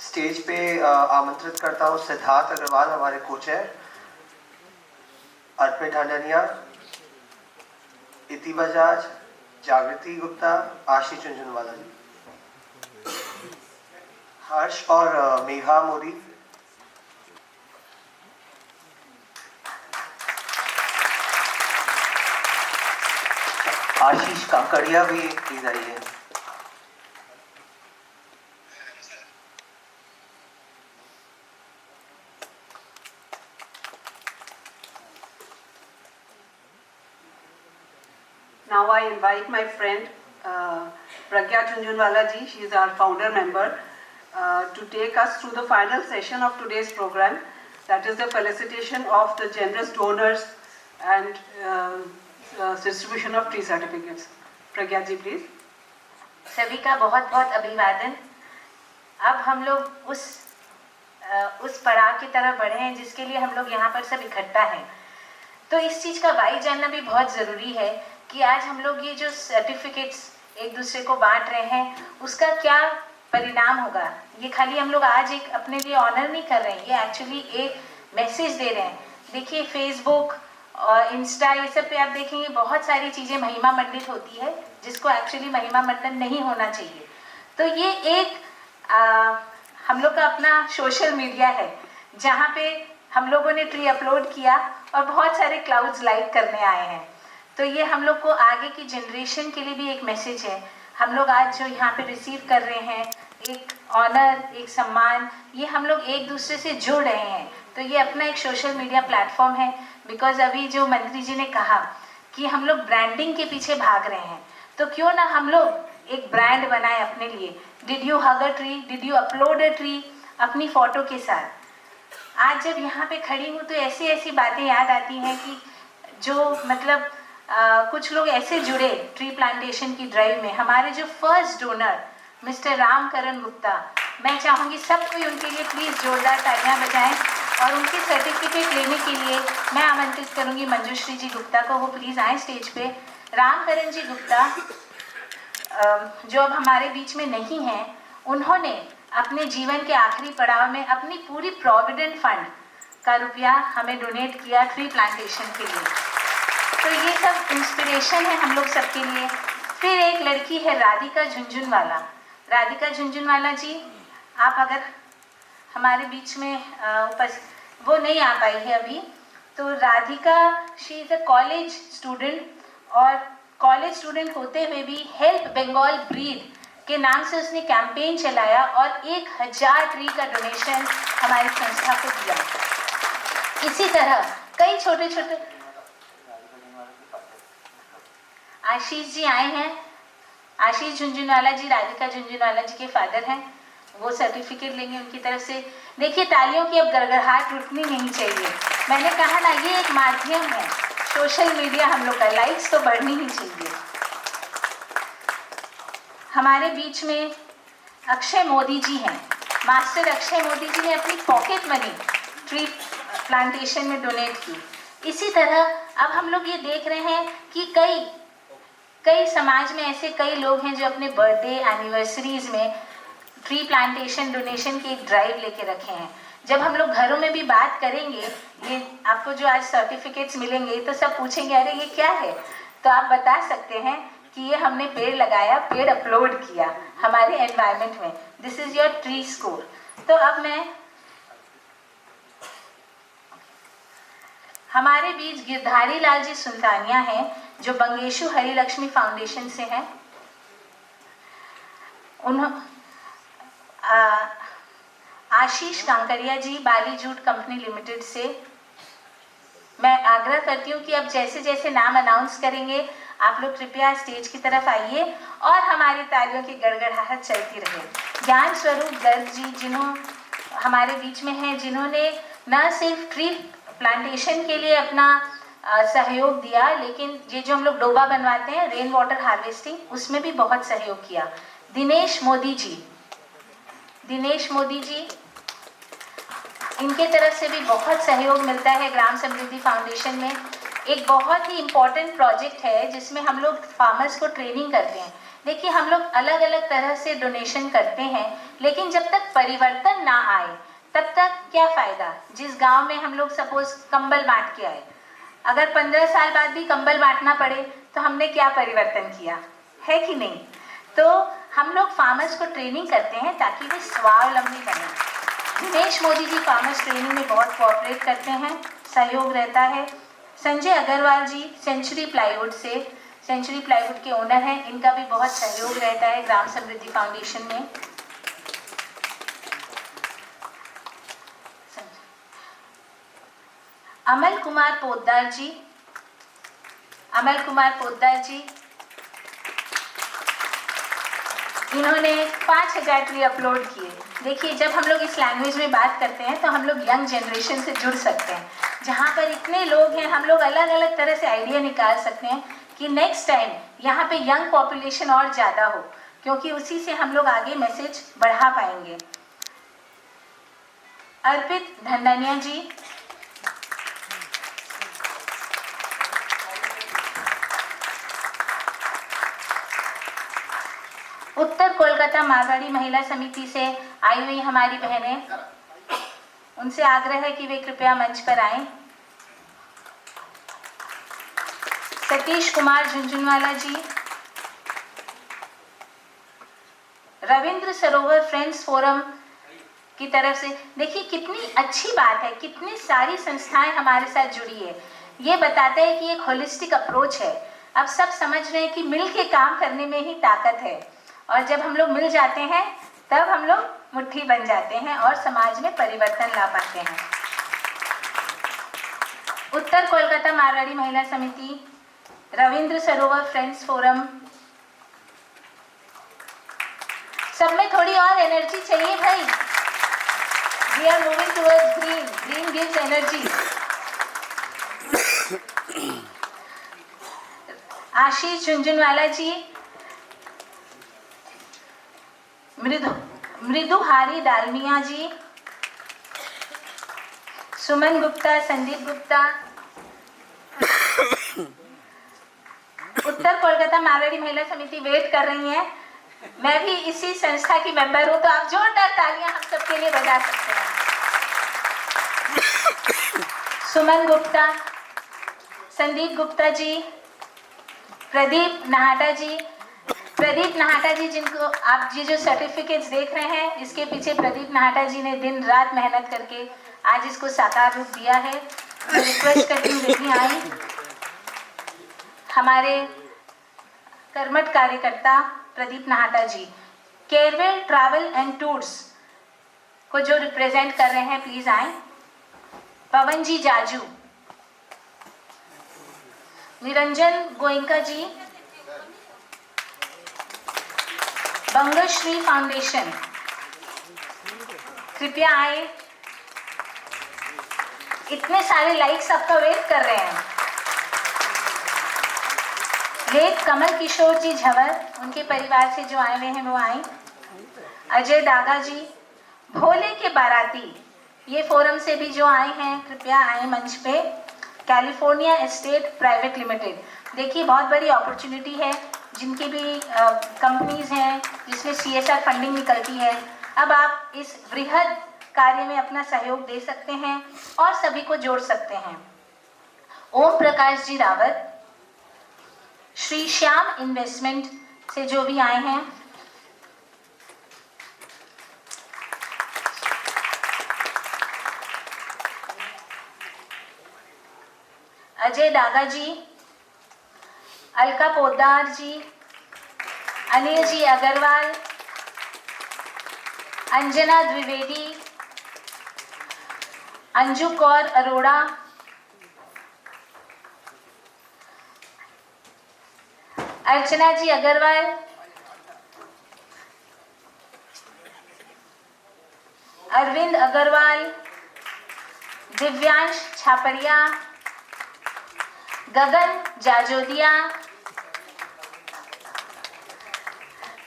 स्टेज पे आमंत्रित करता हूँ सिद्धार्थ अग्रवाल, हमारे कोच है, अर्पित ढांडनिया, इति बजाज, जागृति गुप्ता, आशीष झुंझुनवाला जी, हर्ष और मेघा मोदी, आशीष काकड़िया भी प्लीज आइए। Now I invite my friend Pragya Jhunjhunwala ji, she is our founder member, to take us through the final session of today's program, that is the felicitation of the generous donors and distribution of tree certificates. Pragya ji, please. सभी का बहुत बहुत अभिवादन। अब हम लोग उस पड़ाव की तरफ बढ़े हैं जिसके लिए हम लोग यहाँ पर सब इकट्ठा हैं। तो इस चीज़ का वाई जानना भी बहुत ज़रूरी है कि आज हम लोग ये जो सर्टिफिकेट्स एक दूसरे को बांट रहे हैं उसका क्या परिणाम होगा। ये खाली हम लोग आज एक अपने लिए ऑनर नहीं कर रहे हैं, ये एक्चुअली एक मैसेज दे रहे हैं। देखिए फेसबुक और इंस्टा ये सब पे आप देखेंगे बहुत सारी चीज़ें महिमा मंडित होती है जिसको एक्चुअली महिमा मंडन नहीं होना चाहिए। तो ये एक हम लोग का अपना सोशल मीडिया है जहाँ पे हम लोगों ने ट्री अपलोड किया और बहुत सारे क्लाउड्स लाइक करने आए हैं। तो ये हम लोग को आगे की जनरेशन के लिए भी एक मैसेज है। हम लोग आज जो यहाँ पे रिसीव कर रहे हैं एक ऑनर, एक सम्मान, ये हम लोग एक दूसरे से जुड़ रहे हैं। तो ये अपना एक सोशल मीडिया प्लेटफॉर्म है। बिकॉज अभी जो मंत्री जी ने कहा कि हम लोग ब्रांडिंग के पीछे भाग रहे हैं, तो क्यों ना हम लोग एक ब्रांड बनाए अपने लिए। Did you hug a tree, did you upload a tree अपनी फ़ोटो के साथ। आज जब यहाँ पे खड़ी हूँ तो ऐसी ऐसी बातें याद आती हैं कि जो मतलब कुछ लोग ऐसे जुड़े ट्री प्लांटेशन की ड्राइव में। हमारे जो first donor mister Ramkaran Gupta, मैं चाहूँगी सब कोई उनके लिए प्लीज़ जोरदार तालियां बजाएं। और उनके सर्टिफिकेट लेने के लिए मैं आमंत्रित करूँगी मंजूश्री जी गुप्ता को, वो प्लीज़ आए स्टेज पे। रामकरण जी गुप्ता जो अब हमारे बीच में नहीं हैं, उन्होंने अपने जीवन के आखिरी पड़ाव में अपनी पूरी प्रोविडेंट फंड का रुपया हमें डोनेट किया ट्री प्लांटेशन के लिए। तो ये सब इंस्पिरेशन है हम लोग सबके लिए। फिर एक लड़की है राधिका झुंझुनवाला। राधिका झुंझुनवाला जी, आप अगर हमारे बीच में वो नहीं आ पाई है अभी, तो Radhika she is a college student, और कॉलेज स्टूडेंट होते हुए भी हेल्प बंगाल ब्रीड के नाम से उसने कैंपेन चलाया और 1000 ट्री का डोनेशन हमारी संस्था को दिया। इसी तरह कई छोटे छोटे आशीष जी आए हैं। आशीष झुंझुनवाला जी राधिका झुंझुनवाला जी के फादर हैं, वो सर्टिफिकेट लेंगे उनकी तरफ से। देखिए तालियों की अब गड़गड़ाहट रुकनी नहीं चाहिए। मैंने कहा ना, ये एक माध्यम है, सोशल मीडिया हम लोग का, लाइक्स तो बढ़नी ही चाहिए। हमारे बीच में अक्षय मोदी जी हैं। मास्टर अक्षय मोदी जी ने अपनी पॉकेट मनी ट्री प्लांटेशन में डोनेट की। इसी तरह अब हम लोग ये देख रहे हैं कि कई समाज में ऐसे कई लोग हैं जो अपने बर्थडे एनिवर्सरीज में ट्री प्लांटेशन डोनेशन की एक ड्राइव लेके रखे हैं। जब हम लोग घरों में भी बात करेंगे, ये आपको जो आज सर्टिफिकेट्स मिलेंगे तो सब पूछेंगे अरे ये क्या है, तो आप बता सकते हैं कि ये हमने पेड़ लगाया, पेड़ अपलोड किया हमारे एनवायरनमेंट में। This is your tree score. तो अब मैं हमारे बीच गिरधारी लाल जी सुल्तानिया हैं जो बंगेशु हरिलक्ष्मी फाउंडेशन से हैं। आशीष कांकरिया जी बाली जूट कंपनी लिमिटेड से। मैं आग्रह करती हूँ कि अब जैसे जैसे नाम अनाउंस करेंगे आप लोग कृपया स्टेज की तरफ आइए और हमारी तालियों की गड़गड़ाहट चलती रहे। ज्ञान स्वरूप गर्ग जी जिन्हों हमारे बीच में हैं, जिन्होंने न सिर्फ ट्री प्लांटेशन के लिए अपना सहयोग दिया, लेकिन ये जो हम लोग डोबा बनवाते हैं रेन वाटर हार्वेस्टिंग, उसमें भी बहुत सहयोग किया। दिनेश मोदी जी, इनके तरफ से भी बहुत सहयोग मिलता है ग्राम समृद्धि फाउंडेशन में। एक बहुत ही इम्पॉर्टेंट प्रोजेक्ट है जिसमें हम लोग फार्मर्स को ट्रेनिंग करते हैं। देखिए हम लोग अलग अलग तरह से डोनेशन करते हैं, लेकिन जब तक परिवर्तन ना आए तब तक क्या फ़ायदा। जिस गांव में हम लोग सपोज कंबल बांट के आए, अगर 15 साल बाद भी कंबल बांटना पड़े तो हमने क्या परिवर्तन किया है कि नहीं। तो हम लोग फार्मर्स को ट्रेनिंग करते हैं ताकि वे स्वावलंबी बने। दिनेश मोदी जी फार्मर्स ट्रेनिंग में बहुत कोऑपरेट करते हैं, सहयोग रहता है। संजय अग्रवाल जी सेंचुरी प्लाईवुड के ओनर हैं, इनका भी बहुत सहयोग रहता है ग्राम समृद्धि फाउंडेशन में। अमल कुमार पोद्दार जी इन्होंने 5000 ट्री अपलोड किए। देखिए जब हम लोग इस लैंग्वेज में बात करते हैं तो हम लोग यंग जनरेशन से जुड़ सकते हैं। जहाँ पर इतने लोग हैं हम लोग अलग अलग तरह से आइडिया निकाल सकते हैं कि नेक्स्ट टाइम यहाँ पे यंग पॉपुलेशन और ज़्यादा हो, क्योंकि उसी से हम लोग आगे मैसेज बढ़ा पाएंगे। अर्पित धंदानिया जी, उत्तर कोलकाता मारवाड़ी महिला समिति से आई हुई हमारी बहनें, उनसे आग्रह है कि वे कृपया मंच पर आएं। सतीश कुमार झुंझुनवाला जी, रविंद्र सरोवर फ्रेंड्स फोरम की तरफ से। देखिए कितनी अच्छी बात है, कितनी सारी संस्थाएं हमारे साथ जुड़ी है। ये बताते हैं कि एक होलिस्टिक अप्रोच है। अब सब समझ रहे हैं कि मिल के काम करने में ही ताकत है, और जब हम लोग मिल जाते हैं तब हम लोग मुट्ठी बन जाते हैं और समाज में परिवर्तन ला पाते हैं। उत्तर कोलकाता मारवाड़ी महिला समिति, रविंद्र सरोवर फ्रेंड्स फोरम, सब में थोड़ी और एनर्जी चाहिए भाई। We are moving towards green, green gives energy. Ashish Jhunjhunwala ji, Mriduhari Dalmiya ji, Suman Gupta, Sandeep Gupta. Uttar Kolkata Marwari Mahila Samiti wait कर रही है। मैं भी इसी संस्था की मेंबर हूं, तो आप जोरदार तालियां हम सबके लिए बजा सकते हैं। सुमन गुप्ता, संदीप गुप्ता जी, प्रदीप नाहटा जी। प्रदीप नाहटा जी, जिनको आप ये जो सर्टिफिकेट्स देख रहे हैं, इसके पीछे प्रदीप नाहटा जी ने दिन रात मेहनत करके आज इसको साकार रूप दिया है। मैं रिक्वेस्ट करती हूँ देखिए आई हमारे कर्मठ कार्यकर्ता प्रदीप नाहटा जी। केरवेल ट्रैवल एंड टूर्स को जो रिप्रेजेंट कर रहे हैं, प्लीज आए। पवन जी जाजू, निरंजन गोयंका जी, बंगश्री फाउंडेशन, कृपया आए। इतने सारे लाइक्स आपका वेट कर रहे हैं। लेख कमल किशोर जी झवर, उनके परिवार से जो आए हुए हैं वो आए। अजय दागा जी, भोले के बाराती, ये फोरम से भी जो आए हैं कृपया आए मंच पे। कैलिफोर्निया एस्टेट प्राइवेट लिमिटेड, देखिए बहुत बड़ी अपॉर्चुनिटी है, जिनकी भी कंपनीज हैं जिसमें CSR फंडिंग निकलती है। अब आप इस वृहद कार्य में अपना सहयोग दे सकते हैं और सभी को जोड़ सकते हैं। ओम प्रकाश जी रावत, श्री श्याम इन्वेस्टमेंट से जो भी आए हैं, अजय दागा जी, अलका पोद्दार जी, अनिल जी अग्रवाल, अंजना द्विवेदी, अंजू कौर अरोड़ा, अर्चना जी अग्रवाल, अरविंद अग्रवाल, दिव्यांश छापड़िया, गगन जाजोदिया,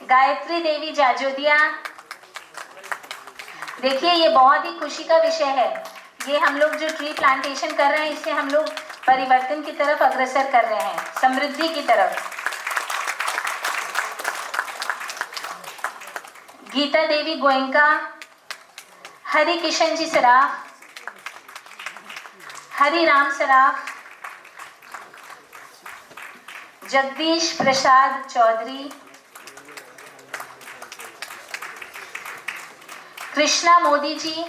गायत्री देवी जाजोदिया। देखिए ये बहुत ही खुशी का विषय है। ये हम लोग जो ट्री प्लांटेशन कर रहे हैं, इससे हम लोग परिवर्तन की तरफ अग्रसर कर रहे हैं, समृद्धि की तरफ। गीता देवी गोयंका, हरि किशन जी सराफ, हरि राम सराफ, जगदीश प्रसाद चौधरी, कृष्णा मोदी जी,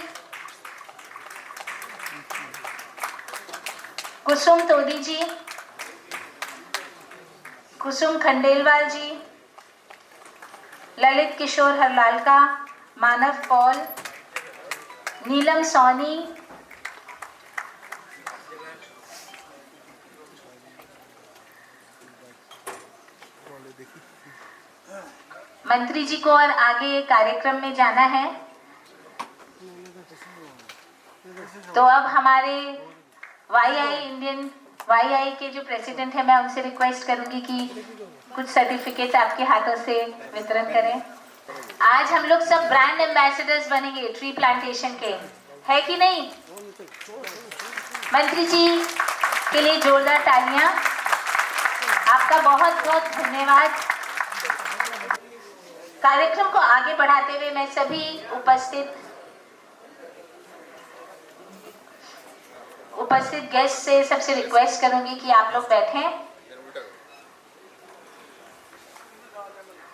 कुसुम तोदी जी, कुसुम खंडेलवाल जी, ललित किशोर हरलालका, मानव पॉल, नीलम सोनी, मंत्री जी को और आगे कार्यक्रम में जाना है। तो अब हमारे YI इंडियन YI के जो प्रेसिडेंट है, मैं उनसे रिक्वेस्ट करूंगी कि कुछ सर्टिफिकेट्स आपके हाथों से वितरण करें। आज हम लोग सब ब्रांड एम्बेसडर्स बनेंगे ट्री प्लांटेशन के, है कि नहीं? मंत्री जी के लिए जोरदार तालियां। आपका बहुत बहुत धन्यवाद। कार्यक्रम को आगे बढ़ाते हुए मैं सभी उपस्थित गेस्ट से सबसे रिक्वेस्ट करूंगी कि आप लोग बैठें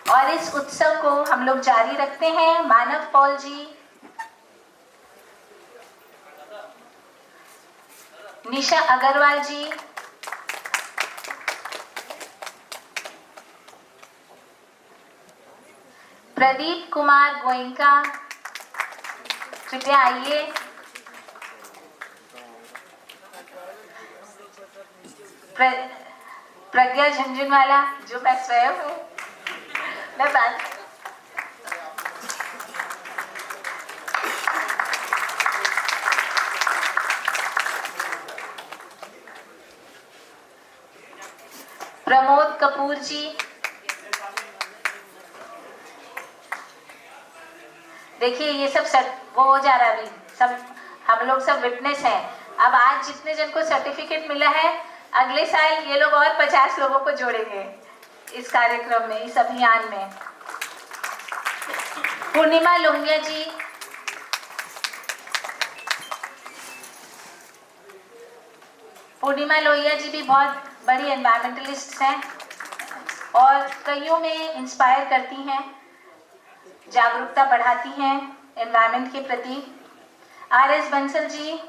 और इस उत्सव को हम लोग जारी रखते हैं। मानव पॉल जी, निशा अग्रवाल जी, प्रदीप कुमार गोयनका, कृपया आइए। प्रज्ञा झुंझुनवाला, जो मैं स्वयं हूँ, मैं बात प्रमोद कपूर जी, देखिए ये सब वो हो जा रहा है अभी, सब हम लोग सब विटनेस हैं। अब आज जितने जन को सर्टिफिकेट मिला है, अगले साल ये लोग और 50 लोगों को जोड़ेंगे इस कार्यक्रम में, इस अभियान में। पूर्णिमा लोहिया जी, पूर्णिमा लोहिया जी भी बहुत बड़ी एनवायरमेंटलिस्ट हैं और कईयों में इंस्पायर करती हैं, जागरूकता बढ़ाती हैं एनवायरमेंट के प्रति। RS बंसल जी,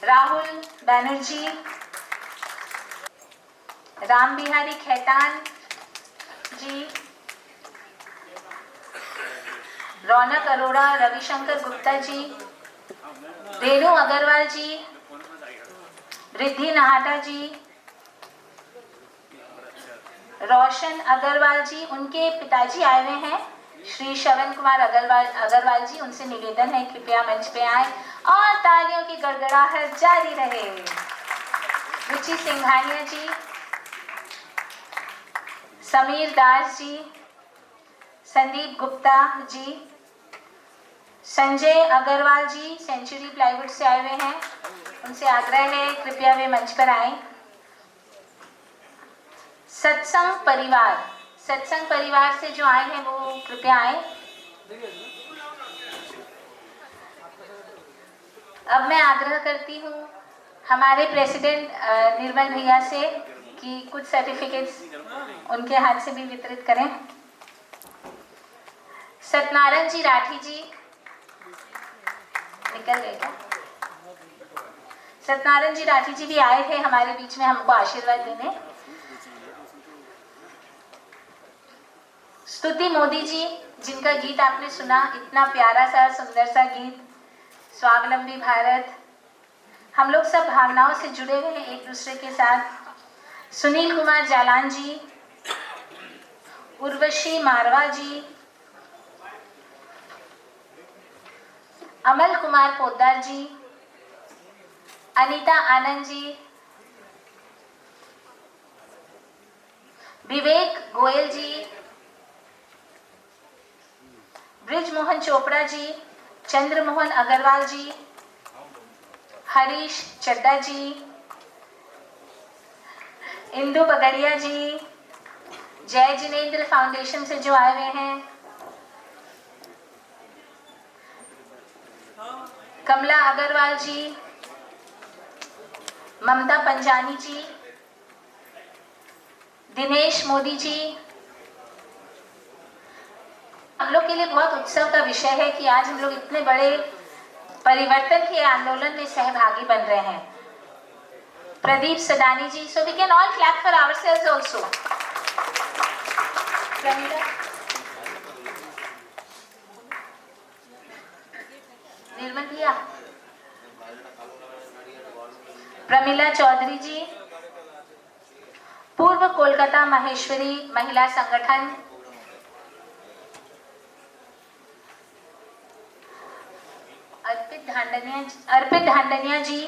राहुल बैनर्जी, राम बिहारी खेतान जी, रौनक अरोड़ा, रविशंकर गुप्ता जी, रेणु अग्रवाल जी, रिद्धि नाहटा जी, रोशन अग्रवाल जी, उनके पिताजी आए हुए हैं श्री श्रवण कुमार अग्रवाल जी, उनसे निवेदन है कृपया मंच पे आए और तालियों की गड़गड़ाहट जारी रहे। रुचि सिंघानिया जी, समीर दास जी, संदीप गुप्ता जी, संजय अग्रवाल जी सेंचुरी प्लाईवुड से आए हुए हैं, उनसे आग्रह है कृपया वे मंच पर आए। सत्संग परिवार से जो आए हैं वो कृपया आए। अब मैं आग्रह करती हूँ हमारे प्रेसिडेंट निर्मल भैया से कि कुछ सर्टिफिकेट्स उनके हाथ से भी वितरित करें। सत्यनारायण जी राठी जी निकल गए क्या? सत्यनारायण जी राठी जी भी आए थे हमारे बीच में हमको आशीर्वाद देने। स्तुति मोदी जी, जिनका गीत आपने सुना, इतना प्यारा सा सुंदर सा गीत, स्वावलंबी भारत, हम लोग सब भावनाओं से जुड़े हुए हैं एक दूसरे के साथ। सुनील कुमार जालान जी, उर्वशी मारवा जी, अमल कुमार पोद्दार जी, अनीता आनंद जी, विवेक गोयल जी, ब्रिज मोहन चोपड़ा जी, चंद्रमोहन अग्रवाल जी, हरीश चड्डा जी, इंदु बगड़िया जी, जय जिनेन्द्र फाउंडेशन से जो आए हुए हैं, कमला अग्रवाल जी, ममता पंजानी जी, दिनेश मोदी जी। हम लोग के लिए बहुत उत्सव का विषय है कि आज हम लोग इतने बड़े परिवर्तन के आंदोलन में सहभागी बन रहे हैं। प्रदीप सदानी जी, so we can all clap for ourselves also. निर्मल भैया, प्रमिला चौधरी जी, पूर्व कोलकाता महेश्वरी महिला संगठन, अर्पित ढांडनिया जी,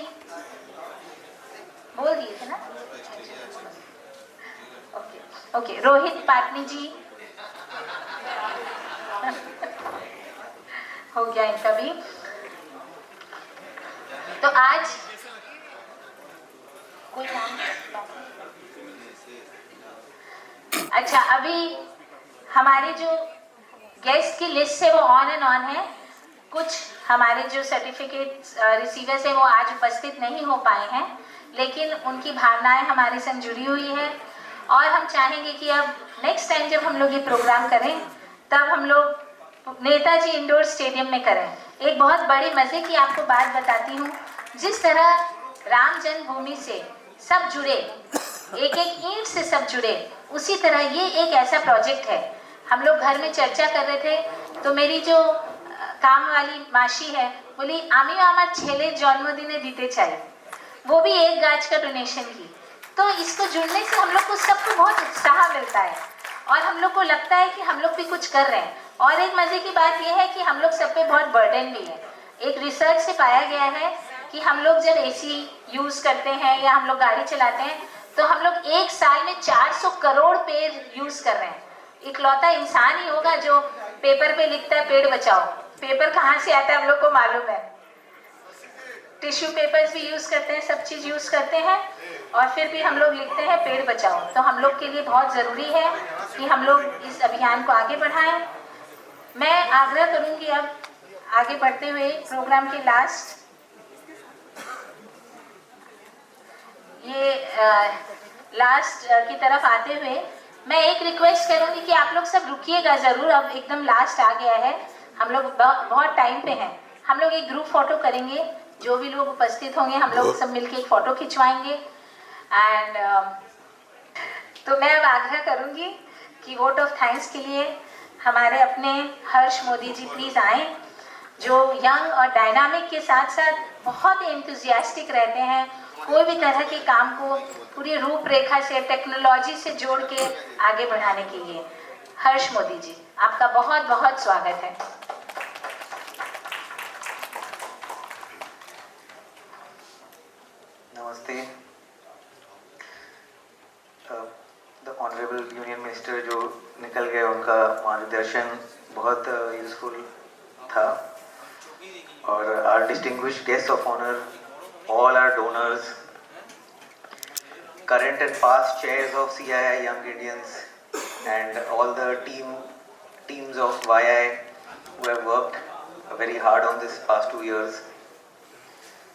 बोल दिए थे ना? ओके, रोहित पाटनी जी हो गया इनका भी। तो आज कोई नाम, अच्छा, अभी हमारे जो गेस्ट की लिस्ट है वो ऑन एंड ऑन है। कुछ हमारे जो सर्टिफिकेट रिसीवर्स है वो आज उपस्थित नहीं हो पाए हैं, लेकिन उनकी भावनाएं हमारे संग जुड़ी हुई है और हम चाहेंगे कि अब नेक्स्ट टाइम जब हम लोग ये प्रोग्राम करें तब हम लोग नेताजी इंडोर स्टेडियम में करें। एक बहुत बड़ी मजे की आपको बात बताती हूँ, जिस तरह राम जन्मभूमि से सब जुड़े, एक एक ईंट से सब जुड़े, उसी तरह ये एक ऐसा प्रोजेक्ट है। हम लोग घर में चर्चा कर रहे थे तो मेरी जो काम वाली मासी है बोली आमियो आमार छेले जन्मदिने दीते चाहिए, वो भी 1 गाज का डोनेशन की। तो इसको जुड़ने से हम लोग को सबको बहुत उत्साह मिलता है और हम लोग को लगता है कि हम लोग भी कुछ कर रहे हैं। और एक मजे की बात यह है कि हम लोग सब पे बहुत बर्डन भी है। एक रिसर्च से पाया गया है कि हम लोग जब एसी यूज करते हैं या हम लोग गाड़ी चलाते हैं तो हम लोग एक साल में 400 करोड़ पेड़ यूज कर रहे हैं। इकलौता इंसान ही होगा जो पेपर पे लिखता है पेड़ बचाओ। पेपर कहाँ से आता है हम लोग को मालूम है। टिश्यू पेपर्स भी यूज करते हैं, सब चीज यूज करते हैं और फिर भी हम लोग लिखते हैं पेड़ बचाओ। तो हम लोग के लिए बहुत जरूरी है कि हम लोग इस अभियान को आगे बढ़ाएं। मैं आग्रह करूंगी अब आगे बढ़ते हुए प्रोग्राम के लास्ट की तरफ आते हुए मैं एक रिक्वेस्ट करूंगी कि आप लोग सब रुकिएगा जरूर। अब एकदम लास्ट आ गया है, हम लोग बहुत टाइम पे हैं। हम लोग एक ग्रुप फोटो करेंगे, जो भी लोग उपस्थित होंगे हम लोग सब मिलके एक फोटो खिंचवाएंगे। एंड तो मैं अब आग्रह करूंगी कि वोट ऑफ थैंक्स के लिए हमारे अपने हर्ष मोदी जी प्लीज आए, जो यंग और डायनामिक के साथ साथ बहुत एंथुजियास्टिक रहते हैं। कोई भी तरह के काम को पूरी रूपरेखा से, टेक्नोलॉजी से जोड़ के आगे बढ़ाने के लिए। हर्ष मोदी जी, आपका बहुत बहुत स्वागत है। नमस्ते। द ऑनरेबल यूनियन मिनिस्टर जो निकल गए, उनका मार्गदर्शन बहुत यूजफुल था। और our distinguished guest of honour, all our donors, current and past chairs of CII Young Indians, and all the teams of YI who have worked very hard on this past 2 years,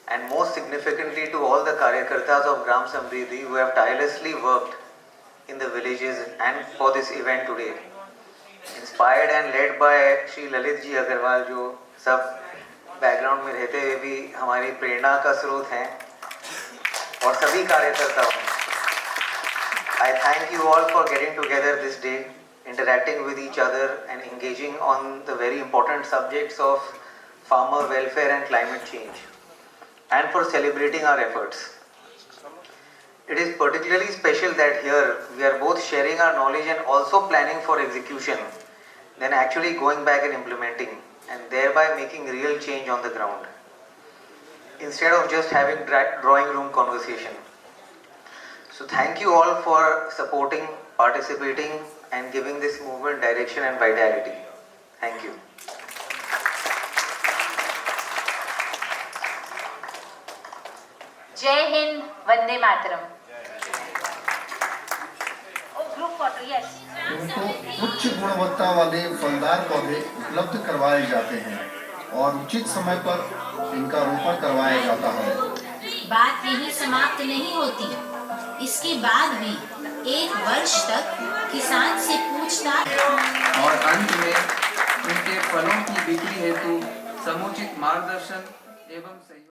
and most significantly to all the Karyakartas of Gram Samriddhi who have tirelessly worked in the villages and for this event today, inspired and led by Shri Lalit Ji Agarwal, जो सब background में रहते हुए भी हमारी प्रेरणा का स्रोत हैं, और सभी कार्यकर्ताओं। I thank you all for getting together this day, interacting with each other and engaging on the very important subjects of farmer welfare and climate change, and for celebrating our efforts. It is particularly special that here we are both sharing our knowledge and also planning for execution, then actually going back and implementing, and thereby making real change on the ground, instead of just having drawing room conversation. So thank you all for supporting, participating, and giving this movement direction and vitality. Thank you. जय हिंद, वंदे मातरम। Group photo, yes. उनको उच्च गुणवत्ता वाले फलदार पौधे उपलब्ध करवाए जाते हैं और उचित समय पर इनका रोपण करवाया जाता है। बात यही समाप्त नहीं होती, इसके बाद भी 1 वर्ष तक किसान से पूछताछ और अंत में उनके फलों की बिक्री हेतु समुचित मार्गदर्शन एवं